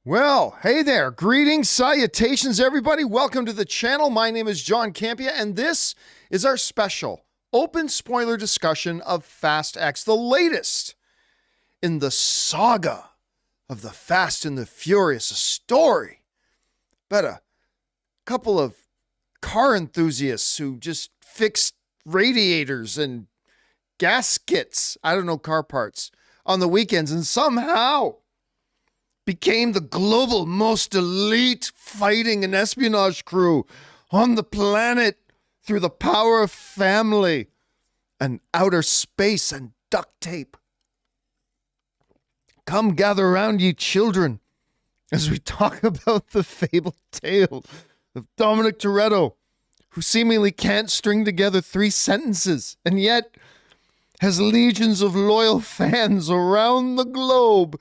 Well, hey there. Greetings, salutations, everybody. Welcome to the channel. My name is John Campea, and this is our special open spoiler discussion of Fast X, the latest in the saga of the Fast and the Furious, a story about a couple of car enthusiasts who just fixed radiators and gaskets, I don't know, car parts, on the weekends, and somehow became the global most elite fighting and espionage crew on the planet through the power of family and outer space and duct tape. Come gather around, ye children, as we talk about the fabled tale of Dominic Toretto, who seemingly can't string together 3 sentences and yet has legions of loyal fans around the globe.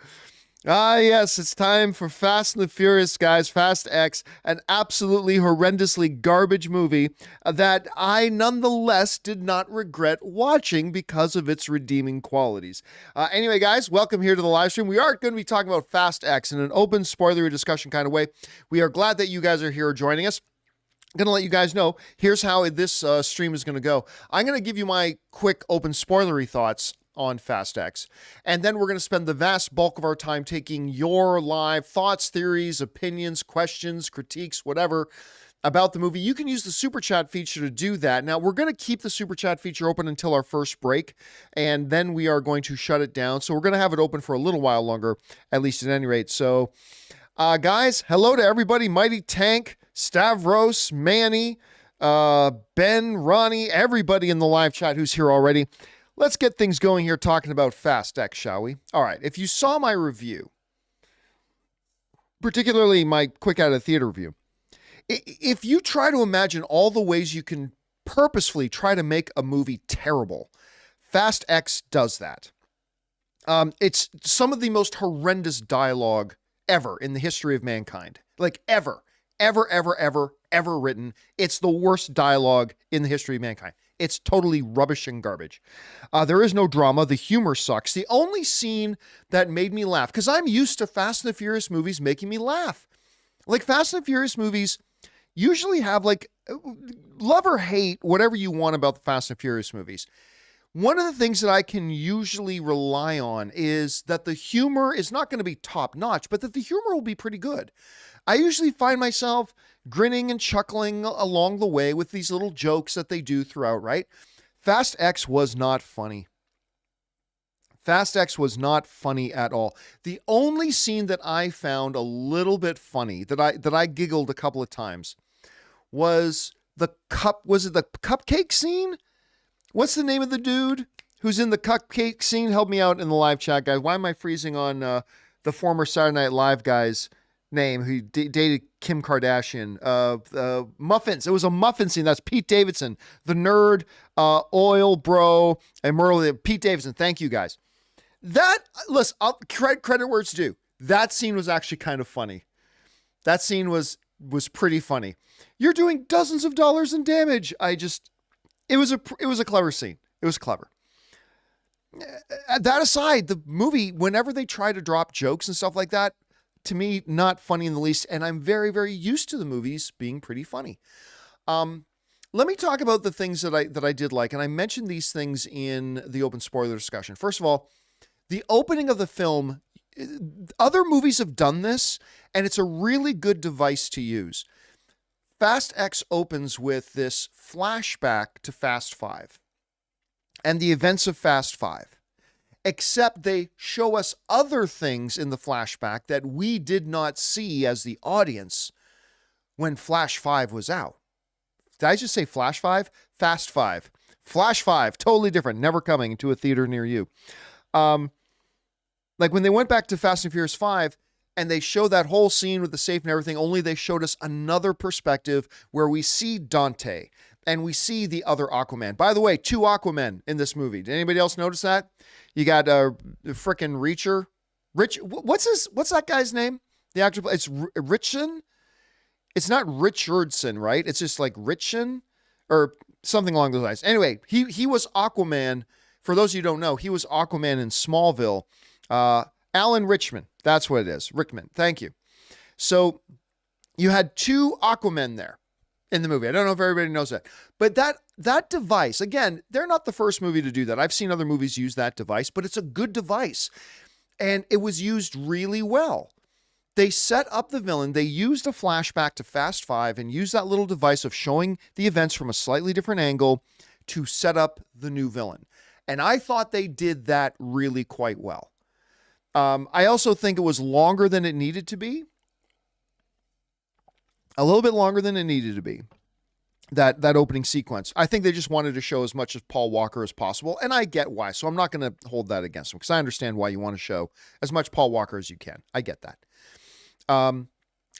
Ah, yes, it's time for Fast and the Furious, guys. Fast X, an absolutely horrendously garbage movie that I nonetheless did not regret watching because of its redeeming qualities. Anyway, guys, welcome here to the live stream. We are going to be talking about Fast X in an open, spoilery discussion kind of way. We are glad that you guys are here joining us. I'm going to let you guys know, here's how this stream is going to go. I'm going to give you my quick open spoilery thoughts on Fast X, and then we're going to spend the vast bulk of our time taking your live thoughts, theories, opinions, questions, critiques, whatever about the movie. You can use the super chat feature to do that. Now, we're going to keep the super chat feature open until our first break, and then we are going to shut it down. So we're going to have it open for a little while longer, at least at any rate. So guys, hello to everybody. Mighty Tank, Stavros, Manny, Ben, Ronnie, everybody in the live chat who's here already. Let's get things going here talking about Fast X, shall we? All right, if you saw my review, particularly my quick out of theater review, if you try to imagine all the ways you can purposefully try to make a movie terrible, Fast X does that. It's some of the most horrendous dialogue ever in the history of mankind. Like ever written. It's the worst dialogue in the history of mankind. It's totally rubbish and garbage. There is no drama. The humor sucks. The only scene that made me laugh, because I'm used to Fast and the Furious movies making me laugh. Like Fast and the Furious movies usually have like, love or hate, whatever you want about the Fast and Furious movies. One of the things that I can usually rely on is that the humor is not going to be top notch, but that the humor will be pretty good. I usually find myself grinning and chuckling along the way with these little jokes that they do throughout, right? Fast X was not funny. Fast X was not funny at all. The only scene that I found a little bit funny, that I giggled a couple of times, was the cupcake scene? What's the name of the dude who's in the cupcake scene? Help me out in the live chat, guys. Why am I freezing on the former Saturday Night Live guy's name who dated Kim Kardashian? Muffins. It was a muffin scene. That's Pete Davidson, the nerd, oil bro, and Merle. Pete Davidson. Thank you, guys. Listen, credit where it's due. That scene was actually kind of funny. That scene was pretty funny. You're doing dozens of dollars in damage. It was a clever scene. It was clever. That aside, the movie, whenever they try to drop jokes and stuff like that, to me, not funny in the least. And I'm very, very used to the movies being pretty funny. Let me talk about the things that I did like. And I mentioned these things in the open spoiler discussion. First of all, the opening of the film, other movies have done this, and it's a really good device to use. Fast X opens with this flashback to Fast 5 and the events of Fast 5, except they show us other things in the flashback that we did not see as the audience when Flash 5 was out. Did I just say Flash 5? Fast 5. Flash 5, totally different, never coming to a theater near you. Like when they went back to Fast and Furious 5, and they show that whole scene with the safe and everything, only they showed us another perspective where we see Dante and we see the other Aquaman. By the way, 2 Aquamen in this movie. Did anybody else notice that? You got frickin' Reacher. What's that guy's name? The actor, it's Richon? It's not Richardson, right? It's just like Richon or something along those lines. Anyway, he was Aquaman. For those of you who don't know, he was Aquaman in Smallville. Alan Rickman. That's what it is. Rickman. Thank you. So you had two Aquamen there in the movie. I don't know if everybody knows that, but that device, again, they're not the first movie to do that. I've seen other movies use that device, but it's a good device. And it was used really well. They set up the villain. They used a flashback to Fast Five and used that little device of showing the events from a slightly different angle to set up the new villain. And I thought they did that really quite well. I also think it was longer than it needed to be. A little bit longer than it needed to be. That opening sequence. I think they just wanted to show as much of Paul Walker as possible. And I get why. So I'm not going to hold that against them because I understand why you want to show as much Paul Walker as you can. I get that.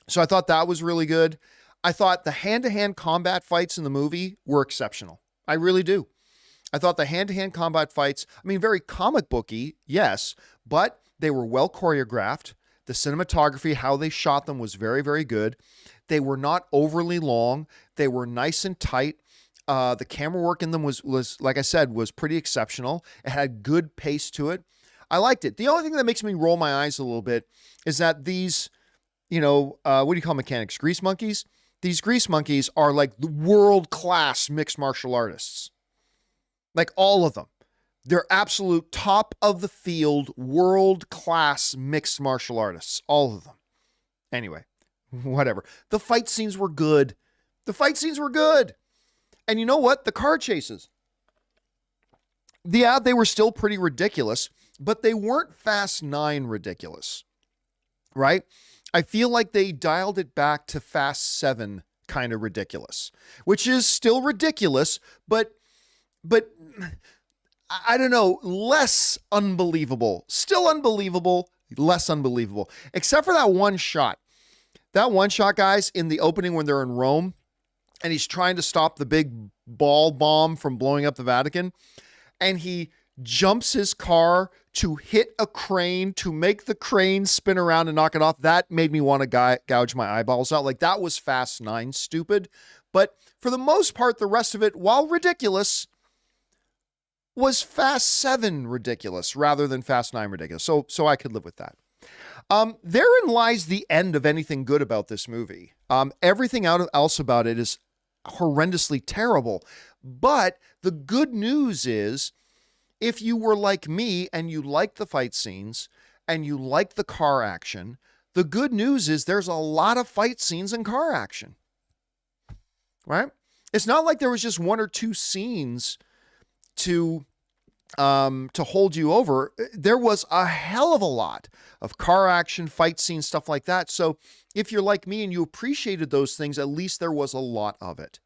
So I thought that was really good. I thought the hand-to-hand combat fights in the movie were exceptional. I really do. I thought the hand-to-hand combat fights, I mean, very comic booky, yes, but they were well choreographed. The cinematography, how they shot them was very, very good. They were not overly long. They were nice and tight. The camera work in them was, like I said, was pretty exceptional. It had good pace to it. I liked it. The only thing that makes me roll my eyes a little bit is that these, what do you call mechanics? Grease monkeys? These grease monkeys are like the world-class mixed martial artists. Like all of them. They're absolute top of the field, world-class mixed martial artists. All of them. Anyway, whatever. The fight scenes were good. And you know what? The car chases. Yeah, they were still pretty ridiculous, but they weren't Fast 9 ridiculous. Right? I feel like they dialed it back to Fast 7 kind of ridiculous, which is still ridiculous, but I don't know, less unbelievable. Still unbelievable, less unbelievable. Except for that one shot. That one shot, guys, in the opening when they're in Rome, and he's trying to stop the big ball bomb from blowing up the Vatican, and he jumps his car to hit a crane, to make the crane spin around and knock it off. That made me want to gouge my eyeballs out. Like, that was Fast 9 stupid. But for the most part, the rest of it, while ridiculous, was Fast 7 ridiculous rather than Fast 9 ridiculous. So I could live with that. Therein lies the end of anything good about this movie. Everything else about it is horrendously terrible. But the good news is, if you were like me and you liked the fight scenes and you liked the car action, the good news is there's a lot of fight scenes and car action. Right? It's not like there was just one or two scenes to hold you over. There was a hell of a lot of car action, fight scenes, stuff like that. So if you're like me and you appreciated those things, at least there was a lot of it.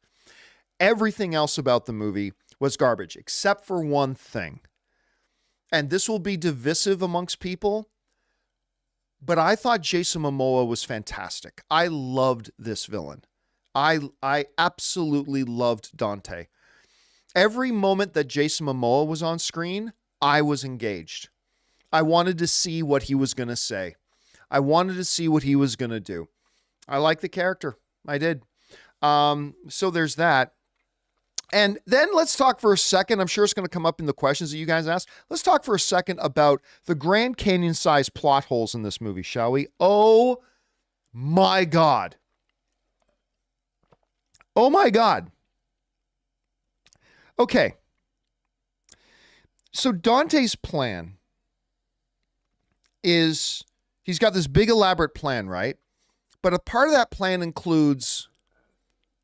Everything else about the movie was garbage, except for one thing. And this will be divisive amongst people, but I thought Jason Momoa was fantastic. I loved this villain. I absolutely loved Dante. Every moment that Jason Momoa was on screen, I was engaged. I wanted to see what he was going to say. I wanted to see what he was going to do. I like the character. I did. So there's that. And then let's talk for a second. I'm sure it's going to come up in the questions that you guys asked. Let's talk for a second about the Grand Canyon-sized plot holes in this movie, shall we? Oh my God. Oh my God. Okay. So Dante's plan is, he's got this big elaborate plan, right? But a part of that plan includes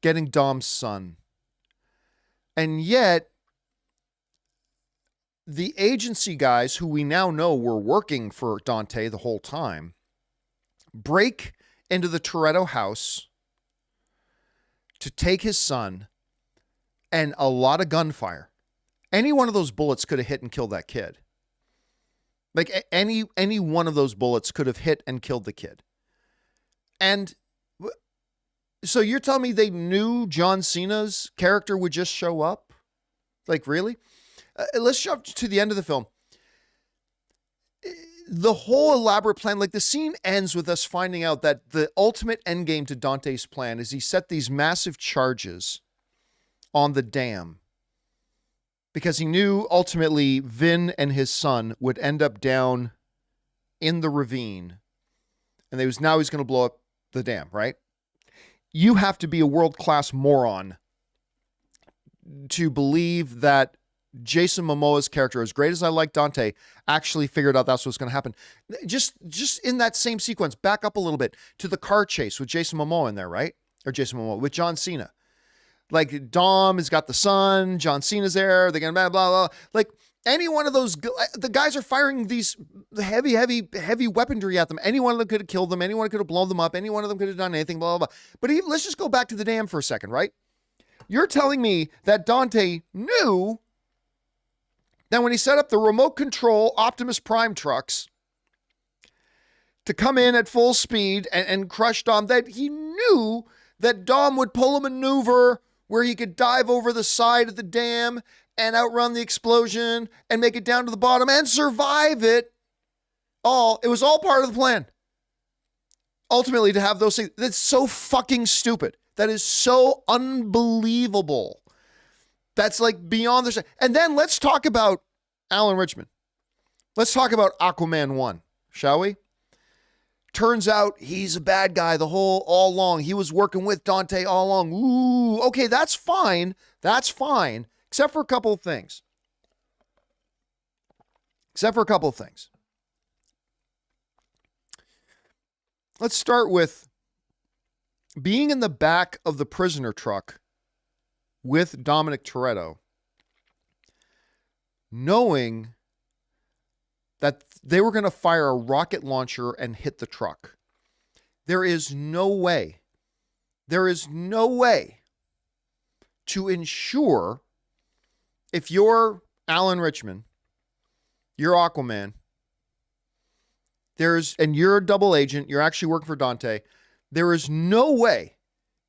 getting Dom's son. And yet, the agency guys who we now know were working for Dante the whole time break into the Toretto house to take his son, and a lot of gunfire. Any one of those bullets could have hit and killed that kid. Like any one of those bullets could have hit and killed the kid. And so you're telling me they knew John Cena's character would just show up? Like, really? Let's jump to the end of the film. The whole elaborate plan, like the scene ends with us finding out that the ultimate endgame to Dante's plan is he set these massive charges on the dam because he knew ultimately Vin and his son would end up down in the ravine. And now he's going to blow up the dam, right? You have to be a world-class moron to believe that Jason Momoa's character, as great as I like Dante, actually figured out that's what's going to happen. Just in that same sequence, back up a little bit to the car chase with Jason Momoa in there, right? Or Jason Momoa with John Cena. Like Dom has got the son, John Cena's there, they're going to blah, blah, blah. Like any one of those, the guys are firing these heavy weaponry at them. Any one of them could have killed them. Anyone could have blown them up. Any one of them could have done anything, blah, blah, blah. But let's just go back to the dam for a second, right? You're telling me that Dante knew that when he set up the remote control Optimus Prime trucks to come in at full speed and crush Dom, that he knew that Dom would pull a maneuver where he could dive over the side of the dam and outrun the explosion and make it down to the bottom and survive it all. It was all part of the plan. Ultimately, to have those things, that's so fucking stupid. That is so unbelievable. That's like beyond the... And then let's talk about Alan Richman. Let's talk about Aquaman 1, shall we? Turns out he's a bad guy all along. He was working with Dante all along. Ooh, okay, that's fine. That's fine. Except for a couple of things. Let's start with being in the back of the prisoner truck with Dominic Toretto, knowing that they were going to fire a rocket launcher and hit the truck. There is no way to ensure, if you're Alan Richman, you're Aquaman, and you're a double agent, you're actually working for Dante, there is no way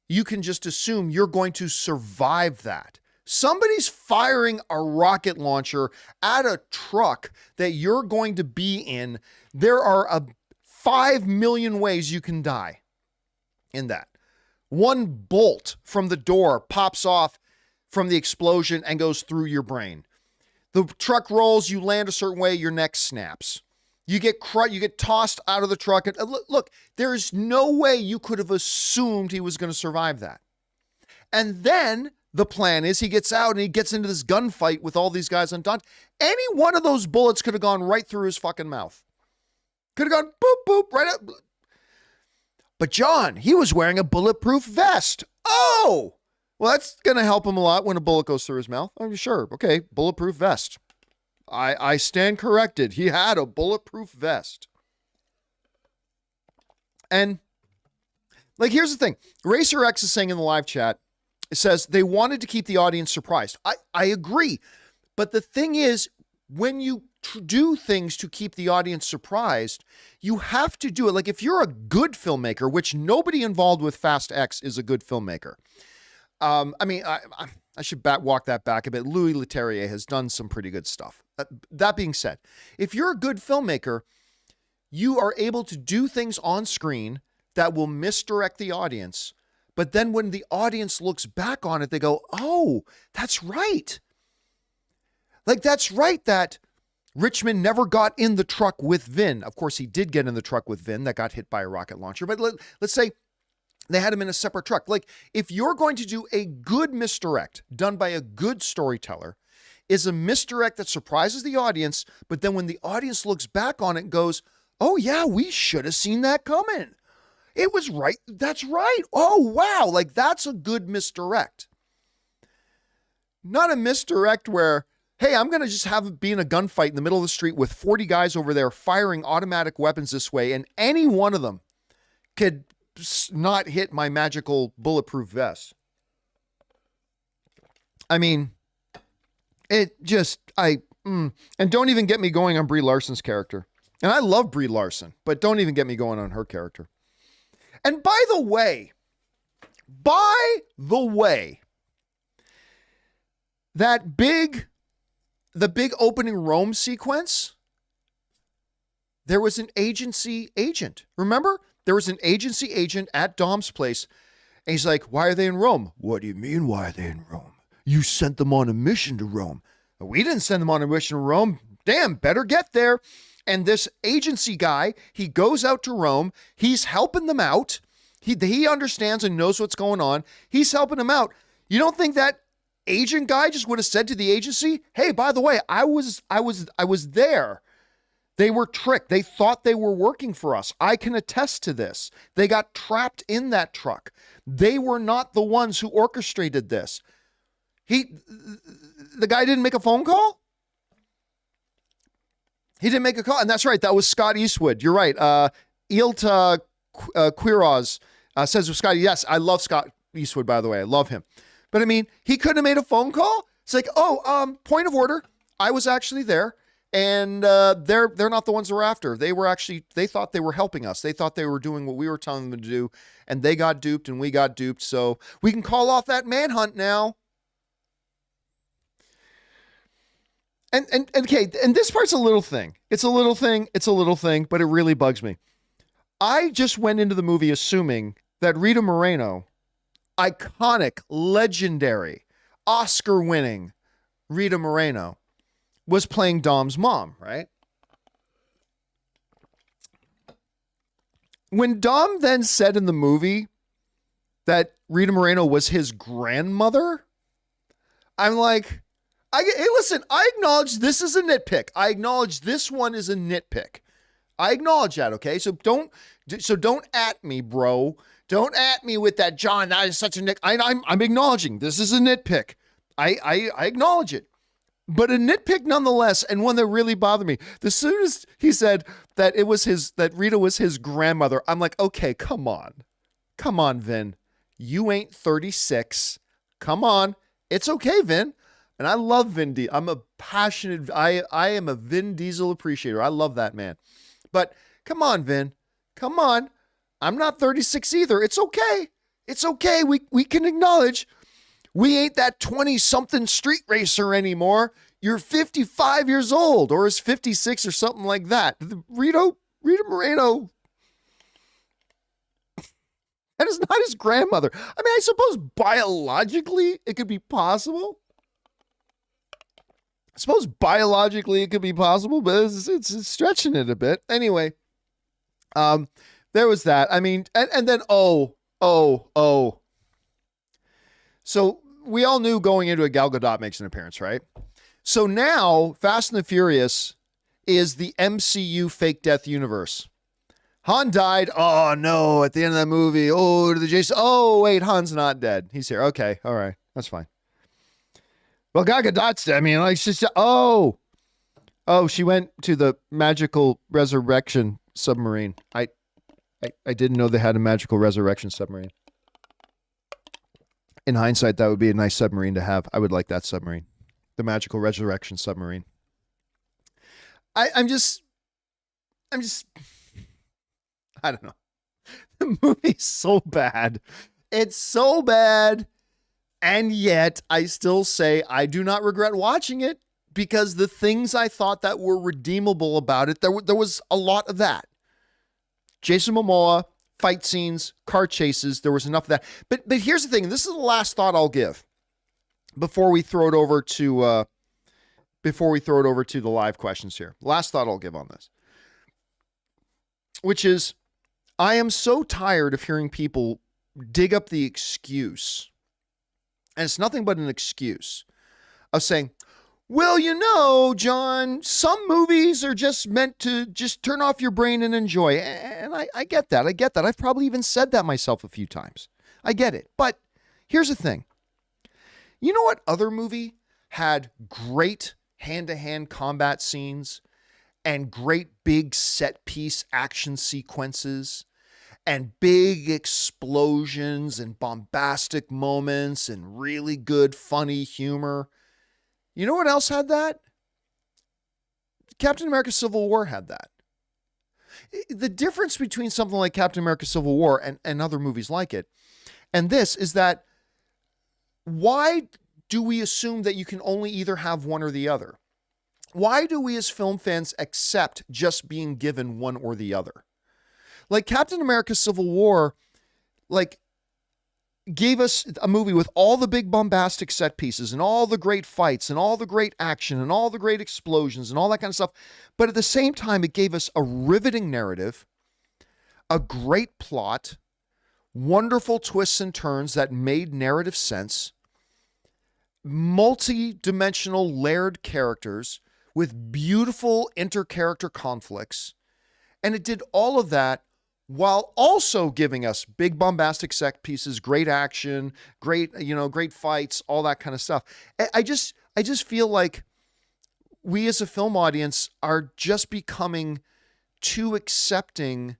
you can just assume you're going to survive that. Somebody's firing a rocket launcher at a truck that you're going to be in. There are 5 million ways you can die in that. One bolt from the door pops off from the explosion and goes through your brain. The truck rolls, you land a certain way, your neck snaps. You get tossed out of the truck. And look, there's no way you could have assumed he was going to survive that. And then the plan is he gets out and he gets into this gunfight with all these guys on Dante. Any one of those bullets could have gone right through his fucking mouth. Could have gone boop, boop, right up. But John, he was wearing a bulletproof vest. Oh, well, that's going to help him a lot when a bullet goes through his mouth. I'm sure. Okay, bulletproof vest. I stand corrected. He had a bulletproof vest. And, like, here's the thing. Racer X is saying in the live chat, it says they wanted to keep the audience surprised. I agree. But the thing is, when you do things to keep the audience surprised, you have to do it. Like, if you're a good filmmaker, which nobody involved with Fast X is a good filmmaker. I should walk that back a bit. Louis Leterrier has done some pretty good stuff. That being said, if you're a good filmmaker, you are able to do things on screen that will misdirect the audience. But then when the audience looks back on it, they go, oh, that's right. Like, that's right that Richmond never got in the truck with Vin. Of course, he did get in the truck with Vin that got hit by a rocket launcher. But let's say they had him in a separate truck. Like, if you're going to do a good misdirect done by a good storyteller, is a misdirect that surprises the audience, but then when the audience looks back on it and goes, oh yeah, we should have seen that coming. It was right. That's right. Oh, wow. Like, that's a good misdirect. Not a misdirect where, hey, I'm going to just have it be in a gunfight in the middle of the street with 40 guys over there firing automatic weapons this way, and any one of them could not hit my magical bulletproof vest. I mean, it just, and don't even get me going on Brie Larson's character. And I love Brie Larson, but don't even get me going on her character. And by the way, the big opening Rome sequence, there was an agency agent. Remember? There was an agency agent at Dom's place. And he's like, why are they in Rome? What do you mean, why are they in Rome? You sent them on a mission to Rome. We didn't send them on a mission to Rome. Damn, better get there. And this agency guy, he goes out to Rome. He's helping them out. He understands and knows what's going on. He's helping him out. You don't think that agent guy just would have said to the agency, "Hey, by the way, I was there. They were tricked. They thought they were working for us. I can attest to this. They got trapped in that truck. They were not the ones who orchestrated this." The guy didn't make a phone call? He didn't make a call. And that's right. That was Scott Eastwood. You're right. Ilta Quiroz says of Scott, yes, I love Scott Eastwood, by the way. I love him. But I mean, he couldn't have made a phone call. It's like, point of order. I was actually there. And they're not the ones we're after. They thought they were helping us. They thought they were doing what we were telling them to do. And they got duped and we got duped. So we can call off that manhunt now. And okay, and this part's a little thing. It's a little thing, but it really bugs me. I just went into the movie assuming that Rita Moreno, iconic, legendary, Oscar-winning Rita Moreno, was playing Dom's mom, right? When Dom then said in the movie that Rita Moreno was his grandmother, I'm like, hey, listen, I acknowledge this is a nitpick. I acknowledge this one is a nitpick. I acknowledge that, okay? So don't at me, bro. Don't at me with that, John, that is such a nit. I'm acknowledging this is a nitpick. I acknowledge it. But a nitpick nonetheless, and one that really bothered me. As soon as he said that that Rita was his grandmother, I'm like, okay, come on. Come on, Vin. You ain't 36. Come on. It's okay, Vin. And I love Vin Diesel. I'm a passionate, I am a Vin Diesel appreciator. I love that man. But come on, Vin. Come on. I'm not 36 either. It's okay. It's okay. We can acknowledge we ain't that 20-something street racer anymore. You're 55 years old, or is 56 or something like that. Rita Moreno, that is not his grandmother. I mean, I suppose biologically it could be possible. I suppose biologically it could be possible, but it's stretching it a bit. Anyway, there was that. I mean, and then, So we all knew going into it, Gal Gadot makes an appearance, right? So now Fast and the Furious is the MCU fake death universe. Han died. Oh, no. At the end of that movie. Oh, to the Jason. Oh, wait. Han's not dead. He's here. Okay. All right. That's fine. Well, Gal Gadot's dead. I mean, like, she's just, she went to the magical resurrection submarine. I didn't know they had a magical resurrection submarine. In hindsight, that would be a nice submarine to have. I would like that submarine. The magical resurrection submarine. I'm just, I don't know. The movie's so bad. It's so bad. And yet I still say I do not regret watching it, because the things I thought that were redeemable about it, there was a lot of that. Jason Momoa, fight scenes, car chases, there was enough of that. But here's the thing. This is the last thought I'll give before we throw it over to the live questions here. Last thought I'll give on this, which is, I am so tired of hearing people dig up the excuse, and it's nothing but an excuse, of saying, well, you know, John, some movies are just meant to just turn off your brain and enjoy. And I get that. I get that. I've probably even said that myself a few times. I get it. But here's the thing. You know what other movie had great hand-to-hand combat scenes and great big set-piece action sequences and big explosions and bombastic moments and really good, funny humor? You know what else had that? Captain America Civil War had that. The difference between something like Captain America Civil War and other movies like it, and this, is that why do we assume that you can only either have one or the other? Why do we as film fans accept just being given one or the other? Like Captain America Civil War, like, gave us a movie with all the big bombastic set pieces and all the great fights and all the great action and all the great explosions and all that kind of stuff. But at the same time, it gave us a riveting narrative, a great plot, wonderful twists and turns that made narrative sense, multi-dimensional layered characters with beautiful inter-character conflicts. And it did all of that while also giving us big bombastic set pieces, great action, great fights, all that kind of stuff. I just feel like we as a film audience are just becoming too accepting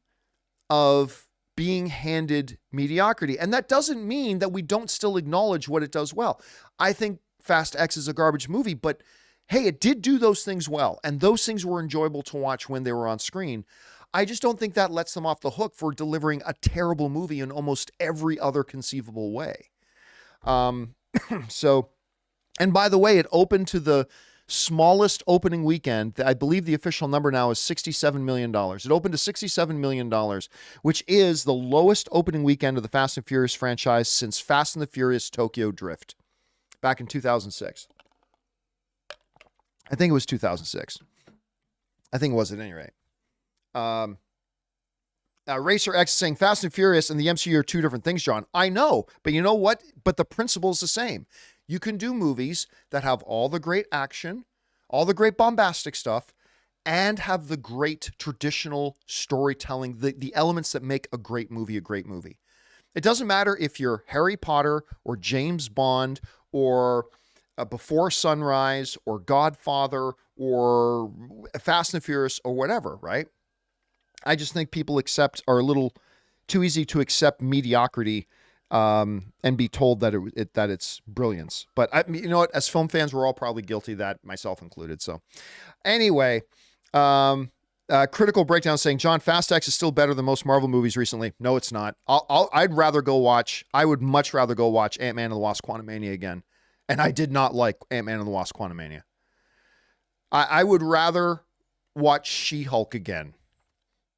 of being handed mediocrity. And that doesn't mean that we don't still acknowledge what it does well. I think Fast X is a garbage movie, but hey, it did do those things well. And those things were enjoyable to watch when they were on screen. I just don't think that lets them off the hook for delivering a terrible movie in almost every other conceivable way. So, and by the way, it opened to the smallest opening weekend. I believe the official number now is $67 million. It opened to $67 million, which is the lowest opening weekend of the Fast and Furious franchise since Fast and the Furious Tokyo Drift back in 2006. I think it was 2006. I think it was at any rate. Racer X is saying Fast and Furious and the MCU are two different things, John. I know, but you know what? But the principle is the same. You can do movies that have all the great action, all the great bombastic stuff, and have the great traditional storytelling, the elements that make a great movie a great movie. It doesn't matter if you're Harry Potter or James Bond or Before Sunrise or Godfather or Fast and Furious or whatever, right? I just think people are a little too easy to accept mediocrity and be told that it's brilliance. But you know what? As film fans, we're all probably guilty of that, myself included. So anyway, Critical Breakdown saying, John, Fast X is still better than most Marvel movies recently. No, it's not. I would much rather go watch Ant-Man and the Wasp: Quantumania again. And I did not like Ant-Man and the Wasp: Quantumania. I would rather watch She-Hulk again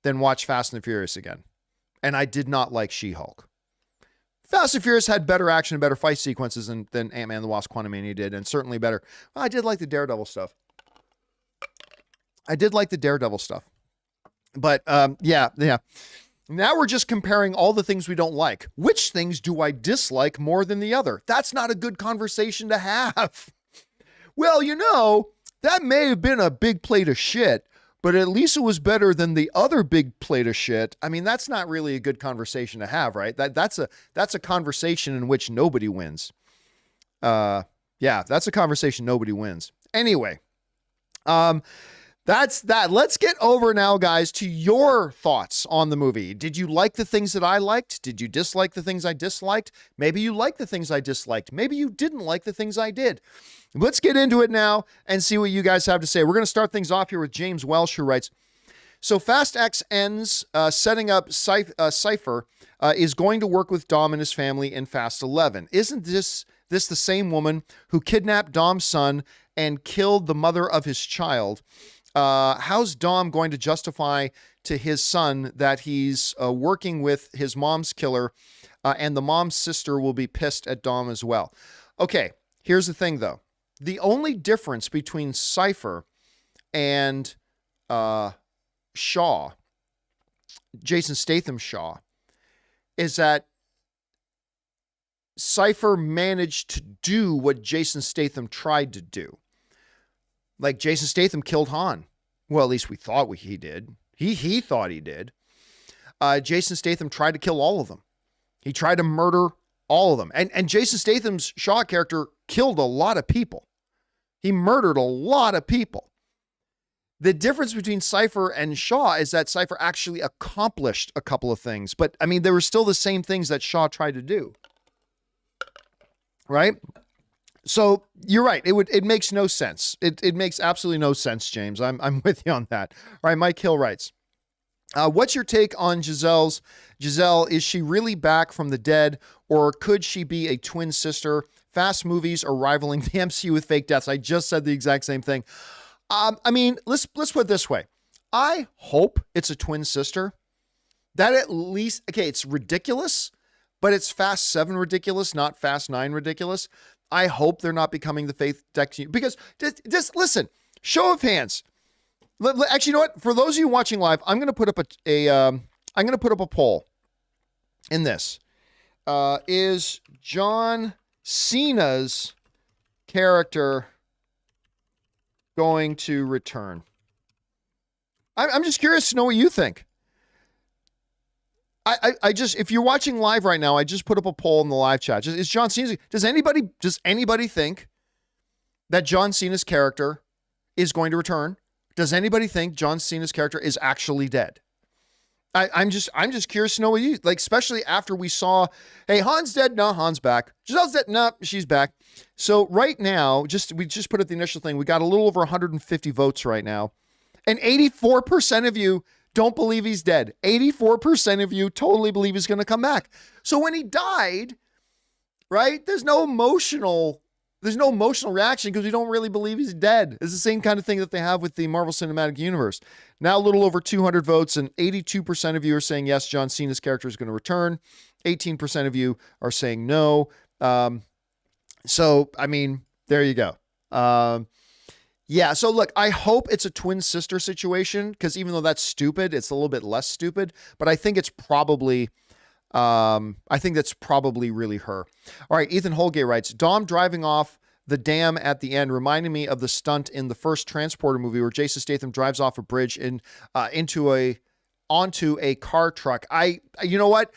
than watch Fast and the Furious again. And I did not like She-Hulk. Fast and Furious had better action and better fight sequences than Ant-Man and the Wasp: Quantumania did, and certainly better. Well, I did like the Daredevil stuff. But yeah. Now we're just comparing all the things we don't like. Which things do I dislike more than the other? That's not a good conversation to have. Well, that may have been a big plate of shit, but at least it was better than the other big plate of shit. I mean, that's not really a good conversation to have, right? That's a conversation in which nobody wins. Yeah, that's a conversation nobody wins. Anyway, that's that. Let's get over now, guys, to your thoughts on the movie. Did you like the things that I liked? Did you dislike the things I disliked? Maybe you liked the things I disliked. Maybe you didn't like the things I did. Let's get into it now and see what you guys have to say. We're going to start things off here with James Welsh, who writes, so Fast X ends setting up Cypher is going to work with Dom and his family in Fast 11. Isn't this the same woman who kidnapped Dom's son and killed the mother of his child? How's Dom going to justify to his son that he's working with his mom's killer, and the mom's sister will be pissed at Dom as well? Okay, here's the thing, though. The only difference between Cypher and Shaw, Jason Statham Shaw, is that Cypher managed to do what Jason Statham tried to do. Like, Jason Statham killed Han. Well, at least we thought he did. He thought he did. Jason Statham tried to kill all of them. He tried to murder all of them. And Jason Statham's Shaw character killed a lot of people. He murdered a lot of people. The difference between Cypher and Shaw is that Cypher actually accomplished a couple of things. But, I mean, they were still the same things that Shaw tried to do. Right? So you're right. It makes no sense. It makes absolutely no sense, James. I'm with you on that. All right. Mike Hill writes, what's your take on Giselle? Is she really back from the dead, or could she be a twin sister? Fast movies are rivaling the MCU with fake deaths. I just said the exact same thing. I mean, let's put it this way. I hope it's a twin sister. That at least, okay, it's ridiculous, but it's Fast 7 ridiculous, not Fast 9 ridiculous. I hope they're not becoming the fake deck, because just listen, show of hands. Actually, you know what? For those of you watching live, I'm going to put up a poll in this. is John Cena's character going to return? I'm just curious to know what you think. I just, if you're watching live right now, I just put up a poll in the live chat. Is John Cena, does anybody think that John Cena's character is going to return? Does anybody think John Cena's character is actually dead? I'm just curious to know what you like, especially after we saw, hey, Han's dead. No, Han's back. Giselle's dead. No, she's back. So right now, we just put up the initial thing. We got a little over 150 votes right now. And 84% of you don't believe he's dead. 84% of you totally believe he's going to come back. So when he died, right, there's no emotional reaction because we don't really believe he's dead. It's the same kind of thing that they have with the Marvel Cinematic Universe. Now a little over 200 votes, and 82% of you are saying yes, John Cena's character is going to return. 18% of you are saying no. So, I mean, there you go. Yeah, so look, I hope it's a twin sister situation, because even though that's stupid, it's a little bit less stupid, but I think it's probably, that's probably really her. All right, Ethan Holgate writes, Dom driving off the dam at the end reminded me of the stunt in the first Transporter movie where Jason Statham drives off a bridge onto a car truck. You know what?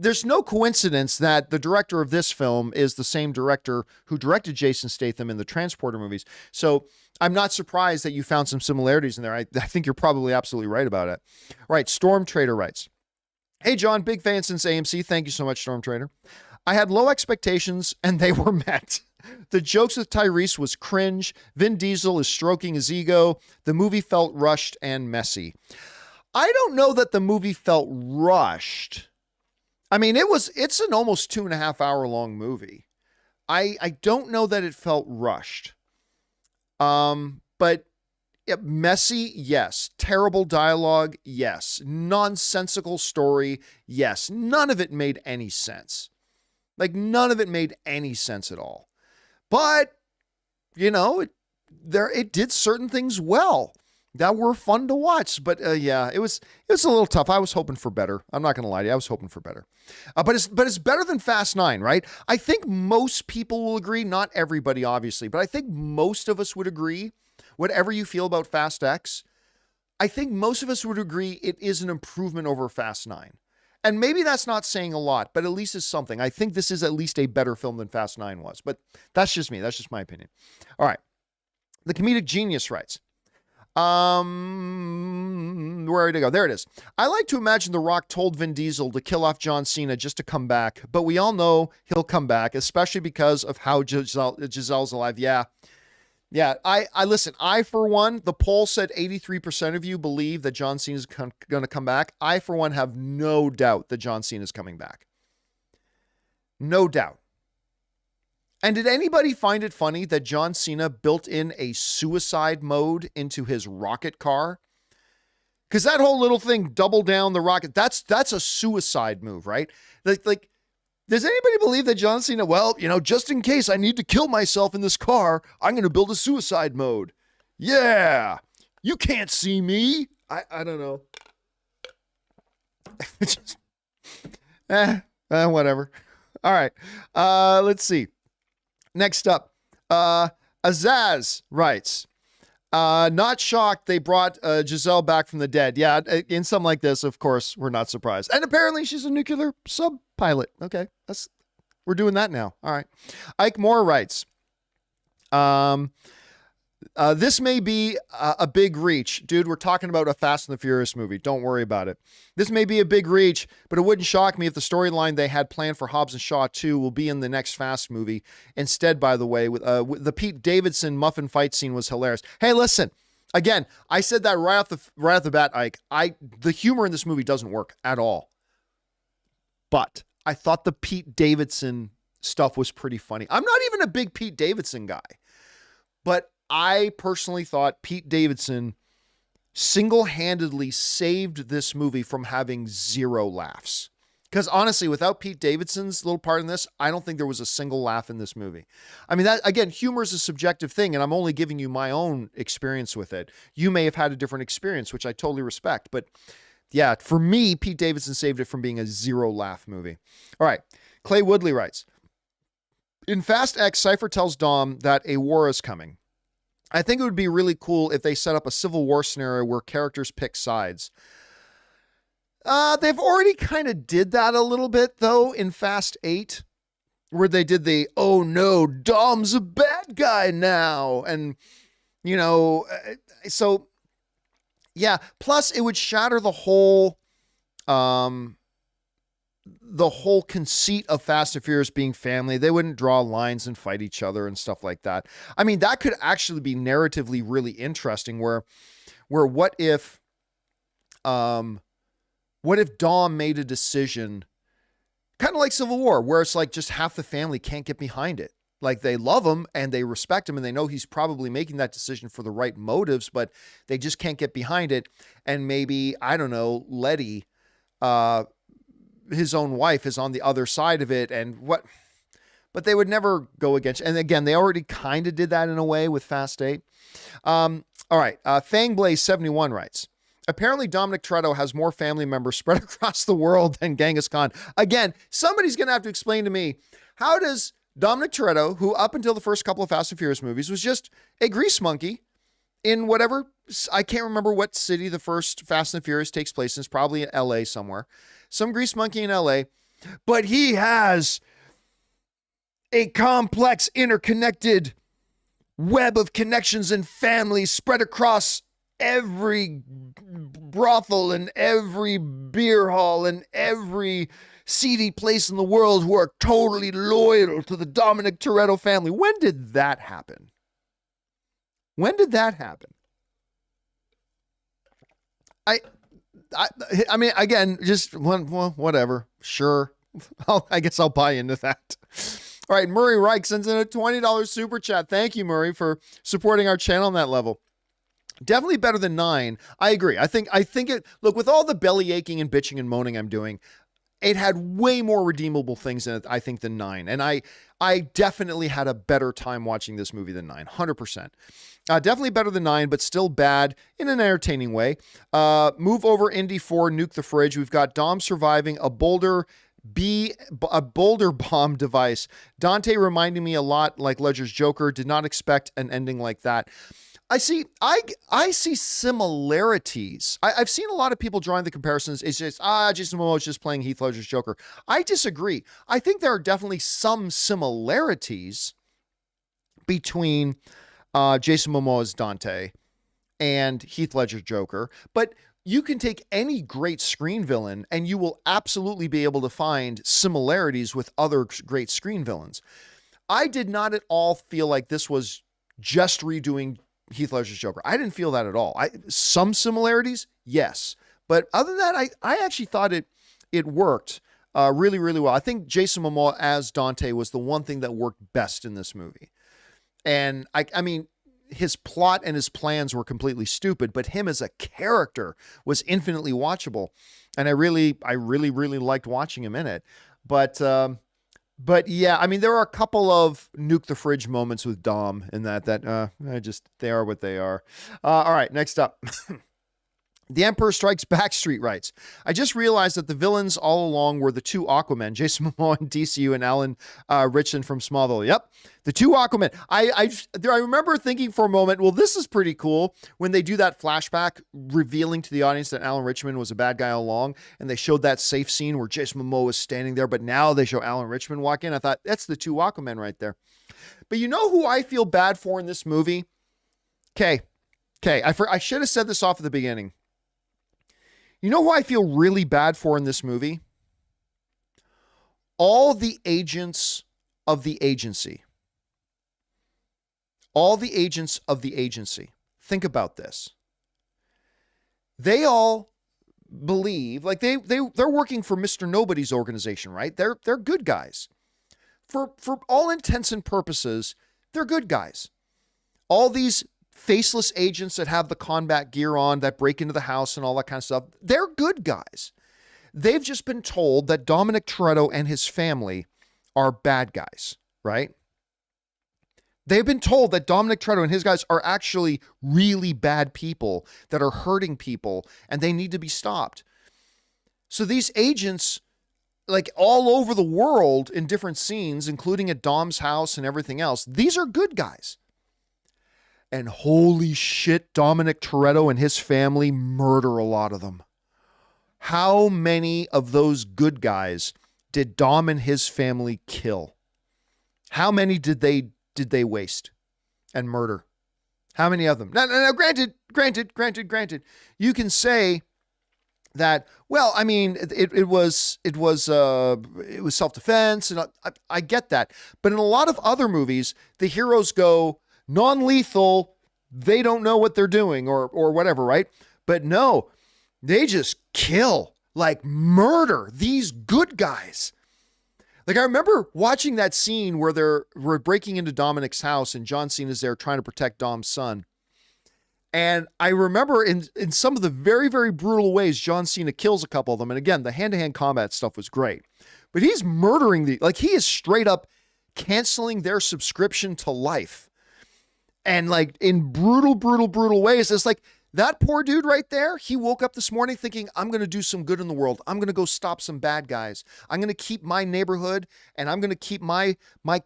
There's no coincidence that the director of this film is the same director who directed Jason Statham in the Transporter movies. So I'm not surprised that you found some similarities in there. I think you're probably absolutely right about it. Right. Storm Trader writes, hey, John, big fan since AMC. Thank you so much, Storm Trader. I had low expectations and they were met. The jokes with Tyrese was cringe. Vin Diesel is stroking his ego. The movie felt rushed and messy. I don't know that the movie felt rushed. I mean, it's an almost 2.5 hour long movie. I don't know that it felt rushed. But messy, yes. Terrible dialogue, yes. Nonsensical story, yes. None of it made any sense. Like, none of it made any sense at all. But, you know, it did certain things well that were fun to watch. But yeah, it was a little tough. I was hoping for better. I'm not going to lie to you. I was hoping for better. But it's better than Fast 9, right? I think most people will agree, not everybody obviously, but I think most of us would agree, whatever you feel about Fast X, I think most of us would agree it is an improvement over Fast 9. And maybe that's not saying a lot, but at least it's something. I think this is at least a better film than Fast 9 was, but that's just me. That's just my opinion. All right. The Comedic Genius writes, where did it go? There it is. I like to imagine The Rock told Vin Diesel to kill off John Cena just to come back, but we all know he'll come back, especially because of how Giselle's alive. Yeah. Yeah. I listen, for one, the poll said 83% of you believe that John Cena's going to come back. I, for one, have no doubt that John Cena's coming back. No doubt. And did anybody find it funny that John Cena built in a suicide mode into his rocket car? Because that whole little thing, double down the rocket, that's a suicide move, right? Like, does anybody believe that John Cena, well, you know, just in case I need to kill myself in this car, I'm going to build a suicide mode. Yeah, you can't see me. I don't know. Just, whatever. All right, let's see. Next up, Azaz writes, not shocked they brought Giselle back from the dead. Yeah, in something like this, of course, we're not surprised. And apparently she's a nuclear sub pilot. Okay, we're doing that now. All right. Ike Moore writes, this may be a big reach. Dude, we're talking about a Fast and the Furious movie. Don't worry about it. This may be a big reach, but it wouldn't shock me if the storyline they had planned for Hobbs and Shaw 2 will be in the next Fast movie. Instead, by the way, with the Pete Davidson muffin fight scene was hilarious. Hey, listen, again, I said that right off the bat, Ike. The humor in this movie doesn't work at all. But I thought the Pete Davidson stuff was pretty funny. I'm not even a big Pete Davidson guy, but I personally thought Pete Davidson single-handedly saved this movie from having zero laughs. Because honestly, without Pete Davidson's little part in this, I don't think there was a single laugh in this movie. I mean, that again, humor is a subjective thing, and I'm only giving you my own experience with it. You may have had a different experience, which I totally respect, but Yeah, for me, Pete Davidson saved it from being a zero laugh movie. All right. Clay Woodley writes, in Fast X, Cypher tells Dom that a war is coming. I think it would be really cool if they set up a civil war scenario where characters pick sides. They've already kind of did that a little bit, though, in Fast 8, where they did the, oh no, Dom's a bad guy now. And, you know, so, yeah. Plus, it would shatter the whole conceit of Fast and Furious being family. They wouldn't draw lines and fight each other and stuff like that. I mean, that could actually be narratively really interesting, where what if Dom made a decision kind of like Civil War, where it's like just half the family can't get behind it. Like, they love him and they respect him and they know he's probably making that decision for the right motives, but they just can't get behind it. And maybe, I don't know, Letty, his own wife, is on the other side of it, but they would never go against. And again, they already kind of did that in a way with Fast 8. All right. Fangblaze71 writes, apparently Dominic Toretto has more family members spread across the world than Genghis Khan. Again, somebody's going to have to explain to me, how does Dominic Toretto, who up until the first couple of Fast and Furious movies was just a grease monkey in whatever, I can't remember what city the first Fast and Furious takes place in. It's probably in LA somewhere. Some grease monkey in LA, but he has a complex, interconnected web of connections and families spread across every brothel and every beer hall and every seedy place in the world who are totally loyal to the Dominic Toretto family. When did that happen? When did that happen? I mean, again, just whatever. Sure. I guess I'll buy into that. All right. Murray Reich sends in a $20 super chat. Thank you, Murray, for supporting our channel on that level. Definitely better than 9. I agree. I think it, look, with all the belly aching and bitching and moaning I'm doing, it had way more redeemable things in it, I think, than 9. And I definitely had a better time watching this movie than 9. 100%. Definitely better than 9, but still bad in an entertaining way. Move over Indy 4, nuke the fridge. We've got Dom surviving a boulder bomb device. Dante reminding me a lot like Ledger's Joker. Did not expect an ending like that. I see similarities. I've seen a lot of people drawing the comparisons. It's just, Jason Momoa is just playing Heath Ledger's Joker. I disagree. I think there are definitely some similarities between Jason Momoa's Dante and Heath Ledger's Joker, but you can take any great screen villain and you will absolutely be able to find similarities with other great screen villains. I did not at all feel like this was just redoing Heath Ledger's Joker. I didn't feel that at all. Some similarities, yes. But other than that, I actually thought it worked really, really well. I think Jason Momoa as Dante was the one thing that worked best in this movie. And I mean, his plot and his plans were completely stupid, but him as a character was infinitely watchable. And I really liked watching him in it. But yeah, I mean, there are a couple of nuke the fridge moments with Dom in that they are what they are. All right, next up. The Emperor Strikes Back Street writes, I just realized that the villains all along were the two Aquamen, Jason Momoa and DCU, and Alan Ritchson from Smallville. Yep, the two Aquamen. I remember thinking for a moment, well, this is pretty cool when they do that flashback revealing to the audience that Alan Ritchson was a bad guy all along, and they showed that safe scene where Jason Momoa was standing there, but now they show Alan Ritchson walk in. I thought, that's the two Aquamen right there. But you know who I feel bad for in this movie? Okay, I should have said this off at the beginning. You know who I feel really bad for in this movie? All the agents of the agency. All the agents of the agency. Think about this. They all believe, like they're working for Mr. Nobody's organization, right? They're good guys. For all intents and purposes, they're good guys. All these faceless agents that have the combat gear on, that break into the house and all that kind of stuff, they're good guys. They've just been told that Dominic Toretto and his family are bad guys, right? They've been told that Dominic Toretto and his guys are actually really bad people that are hurting people and they need to be stopped. So these agents, like all over the world in different scenes, including at Dom's house and everything else, these are good guys. And holy shit, Dominic Toretto and his family murder a lot of them. How many of those good guys did Dom and his family kill? How many did they waste and murder? How many of them? Now, granted, you can say that, well, I mean, it was self-defense, and I get that. But in a lot of other movies, the heroes go non-lethal, they don't know what they're doing or whatever, right? But no, they just kill, like murder these good guys. Like I remember watching that scene where we're breaking into Dominic's house and John Cena's there trying to protect Dom's son. And I remember in some of the very, very brutal ways, John Cena kills a couple of them. And again, the hand-to-hand combat stuff was great. But he's murdering he is straight up canceling their subscription to life. And like in brutal, brutal, brutal ways. It's like that poor dude right there, he woke up this morning thinking, I'm going to do some good in the world. I'm going to go stop some bad guys. I'm going to keep my neighborhood and I'm going to keep my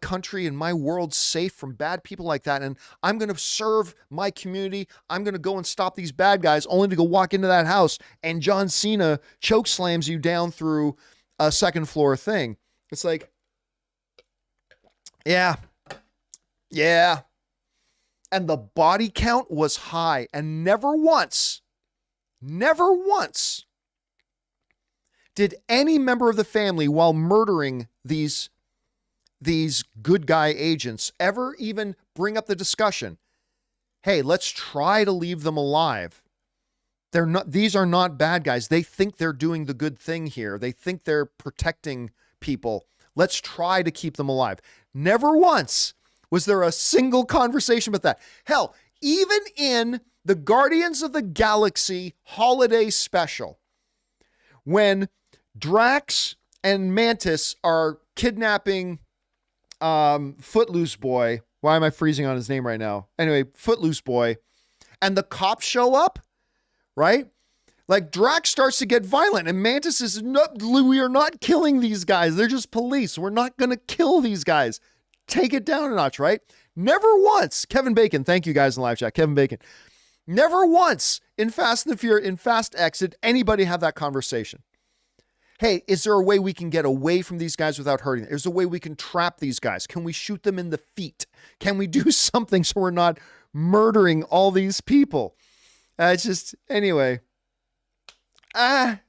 country and my world safe from bad people like that. And I'm going to serve my community. I'm going to go and stop these bad guys, only to go walk into that house and John Cena choke slams you down through a second floor thing. It's like, yeah. And the body count was high, and never once did any member of the family, while murdering these good guy agents, ever even bring up the discussion, hey, let's try to leave them alive. These are not bad guys. They think they're doing the good thing here. They think they're protecting people. Let's try to keep them alive. Never once was there a single conversation about that. Hell, even in the Guardians of the Galaxy holiday special, when Drax and Mantis are kidnapping Footloose Boy. Why am I freezing on his name right now? Anyway, Footloose Boy. And the cops show up, right? Like Drax starts to get violent and Mantis is, no, we are not killing these guys. They're just police. We're not going to kill these guys. Take it down a notch, right? Never once. Kevin Bacon. Thank you guys in live chat. Kevin Bacon. Never once in Fast X did anybody have that conversation. Hey, is there a way we can get away from these guys without hurting them? Is there a way we can trap these guys? Can we shoot them in the feet? Can we do something so we're not murdering all these people? It's just, anyway. I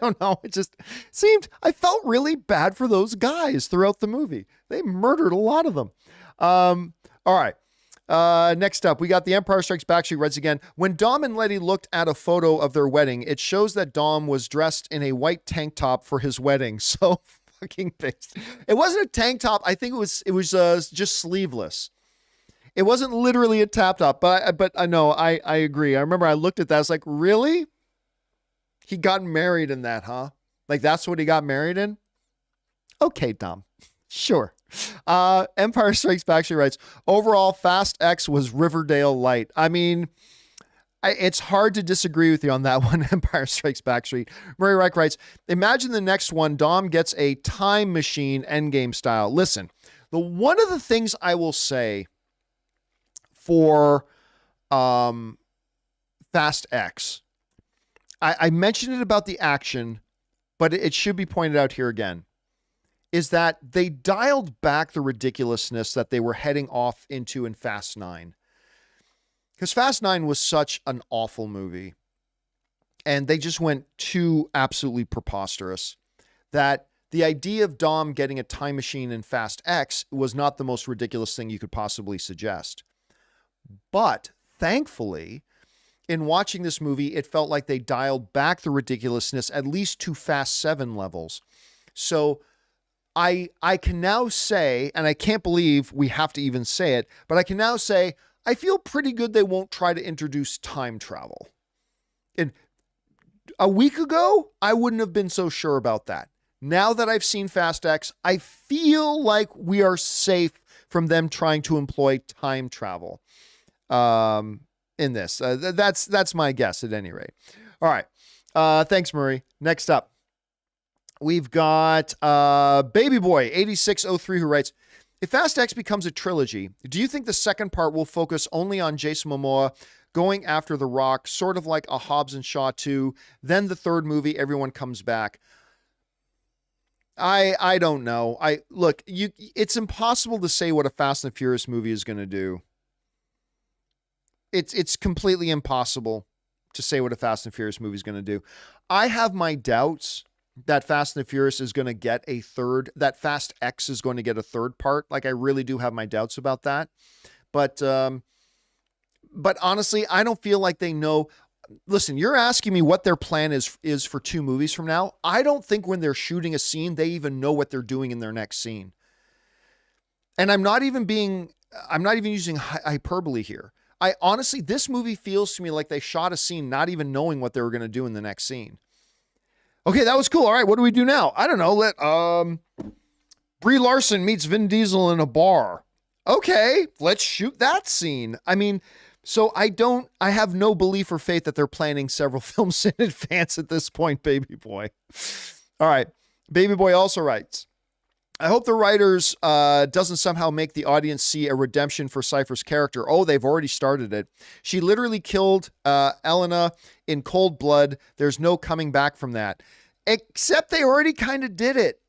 don't know. It just seemed, I felt really bad for those guys throughout the movie. They murdered a lot of them. All right. Next up, we got The Empire Strikes Back. She writes again. When Dom and Letty looked at a photo of their wedding, it shows that Dom was dressed in a white tank top for his wedding. So fucking pissed. It wasn't a tank top. I think it was just sleeveless. It wasn't literally a tap top, but I know, I agree. I remember I looked at that. I was like, really? He got married in that, huh? Like that's what he got married in? Okay, Dom. Sure. Empire Strikes Back, she writes, overall, Fast X was Riverdale light. I mean, it's hard to disagree with you on that one, Empire Strikes Back Street. Murray Reich writes, imagine the next one, Dom gets a time machine endgame style. Listen, one of the things I will say for Fast X, I mentioned it about the action, but it should be pointed out here again, is that they dialed back the ridiculousness that they were heading off into in Fast 9. Because Fast 9 was such an awful movie. And they just went too absolutely preposterous that the idea of Dom getting a time machine in Fast X was not the most ridiculous thing you could possibly suggest. But thankfully, in watching this movie, it felt like they dialed back the ridiculousness at least to Fast 7 levels. So I can now say, and I can't believe we have to even say it, but I can now say, I feel pretty good they won't try to introduce time travel. And a week ago, I wouldn't have been so sure about that. Now that I've seen Fast X, I feel like we are safe from them trying to employ time travel. In this. That's my guess at any rate. All right. Thanks, Murray. Next up, we've got Baby Boy 8603 who writes, if Fast X becomes a trilogy, do you think the second part will focus only on Jason Momoa going after The Rock, sort of like a Hobbs and Shaw 2, then the third movie, everyone comes back? I don't know. It's impossible to say what a Fast and Furious movie is going to do. It's completely impossible to say what a Fast and Furious movie is going to do. I have my doubts that Fast and the Furious is going to get a third, that Fast X is going to get a third part. Like, I really do have my doubts about that. But honestly, I don't feel like they know. Listen, you're asking me what their plan is for 2 movies from now. I don't think when they're shooting a scene, they even know what they're doing in their next scene. And I'm not even using hyperbole here. Honestly, this movie feels to me like they shot a scene not even knowing what they were going to do in the next scene. Okay, that was cool. All right, what do we do now? I don't know. Let Brie Larson meets Vin Diesel in a bar. Okay, let's shoot that scene. I mean, so I have no belief or faith that they're planning several films in advance at this point, Baby Boy. All right, Baby Boy also writes, I hope the writers doesn't somehow make the audience see a redemption for Cypher's character. Oh, they've already started it. She literally killed Elena in cold blood. There's no coming back from that. Except they already kind of did it.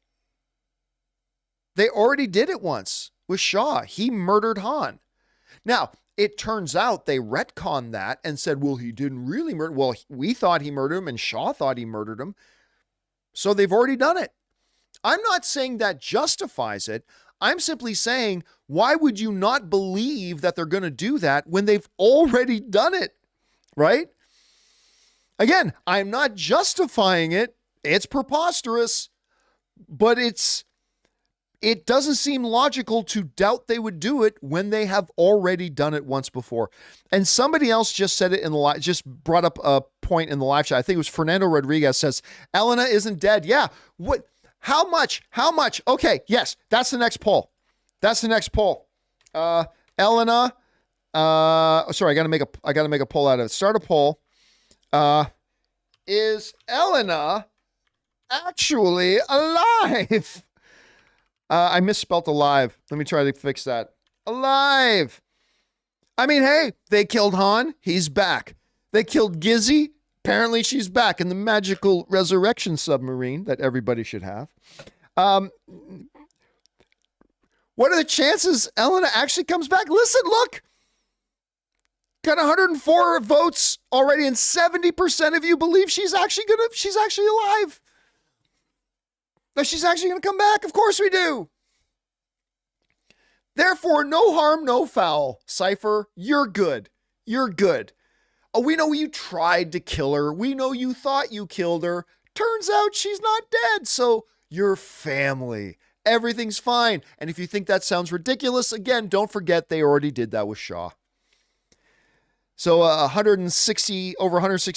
They already did it once with Shaw. He murdered Han. Now, it turns out they retconned that and said, well, he didn't really murder. Well, we thought he murdered him and Shaw thought he murdered him. So they've already done it. I'm not saying that justifies it. I'm simply saying, why would you not believe that they're going to do that when they've already done it? Right? Again, I'm not justifying it. It's preposterous, but it doesn't seem logical to doubt they would do it when they have already done it once before. And somebody else just said it in the just brought up a point in the live chat. I think it was Fernando Rodriguez says, Elena isn't dead. Yeah. What? How much? How much? Okay. Yes. That's the next poll. That's the next poll. Elena, sorry, I got to make a poll out of it. Start a poll. Is Elena actually alive? I misspelt alive. Let me try to fix that. Alive. I mean, hey, they killed Han. He's back. They killed Gizzy. Apparently she's back in the magical resurrection submarine that everybody should have. What are the chances Elena actually comes back? Listen, look. Got 104 votes already, and 70% of you believe she's actually alive. That she's actually going to come back. Of course we do. Therefore, no harm, no foul. Cypher, you're good. You're good. Oh, we know you tried to kill her. We know you thought you killed her. Turns out she's not dead. So you're family. Everything's fine. And if you think that sounds ridiculous, again, don't forget they already did that with Shaw. So over 160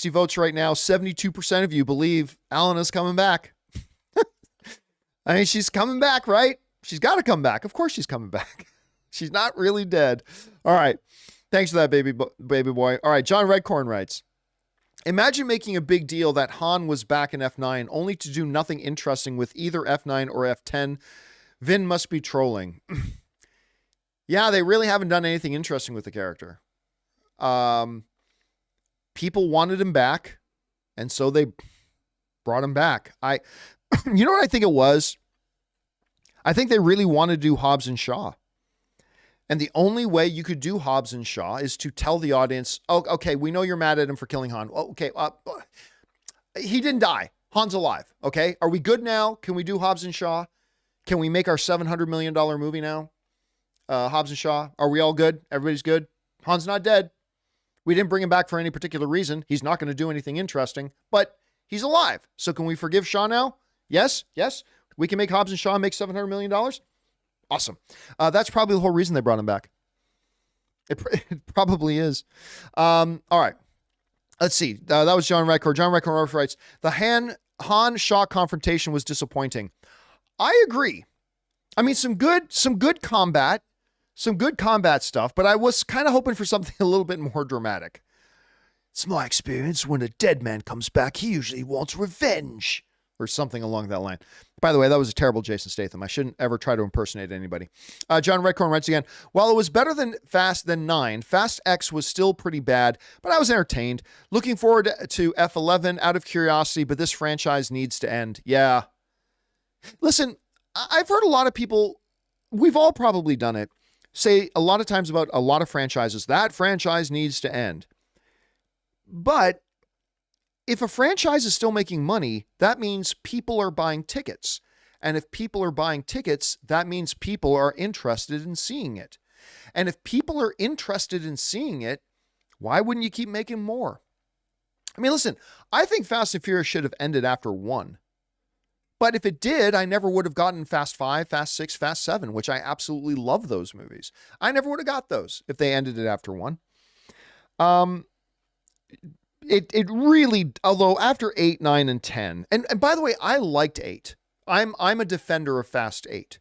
votes right now. 72% of you believe Elena's coming back. I mean, she's coming back, right? She's got to come back. Of course she's coming back. She's not really dead. All right. Thanks for that, baby boy. All right. John Redcorn writes, imagine making a big deal that Han was back in F9 only to do nothing interesting with either F9 or F10. Vin must be trolling. Yeah, they really haven't done anything interesting with the character. People wanted him back, and so they brought him back. You know what I think it was? I think they really wanted to do Hobbs and Shaw. And the only way you could do Hobbs and Shaw is to tell the audience, oh, okay, we know you're mad at him for killing Han. Oh, okay, he didn't die. Han's alive. Okay, are we good now? Can we do Hobbs and Shaw? Can we make our $700 million movie now? Hobbs and Shaw, are we all good? Everybody's good? Han's not dead. We didn't bring him back for any particular reason. He's not going to do anything interesting, but he's alive. So can we forgive Shaw now? Yes. We can make Hobbs and Shaw make $700 million. Awesome. That's probably the whole reason they brought him back. It probably is. All right. Let's see. That was John Redcorn. John Redcorn writes, the Han-Shaw confrontation was disappointing. I agree. I mean, some good combat stuff, but I was kind of hoping for something a little bit more dramatic. It's my experience when a dead man comes back, he usually wants revenge. Or something along that line. By the way, that was a terrible Jason Statham. I shouldn't ever try to impersonate anybody. John Redcorn writes again, while it was better than 9, Fast X was still pretty bad, but I was entertained. Looking forward to F11 out of curiosity, but this franchise needs to end. Yeah. Listen, I've heard a lot of people, we've all probably done it, say a lot of times about a lot of franchises, that franchise needs to end. But if a franchise is still making money, that means people are buying tickets. And if people are buying tickets, that means people are interested in seeing it. And if people are interested in seeing it, why wouldn't you keep making more? I mean, listen, I think Fast and Furious should have ended after 1. But if it did, I never would have gotten Fast 5, Fast 6, Fast 7, which I absolutely love those movies. I never would have got those if they ended it after 1. It really, although after 8, 9, and 10, and by the way, I liked 8. I'm a defender of Fast 8.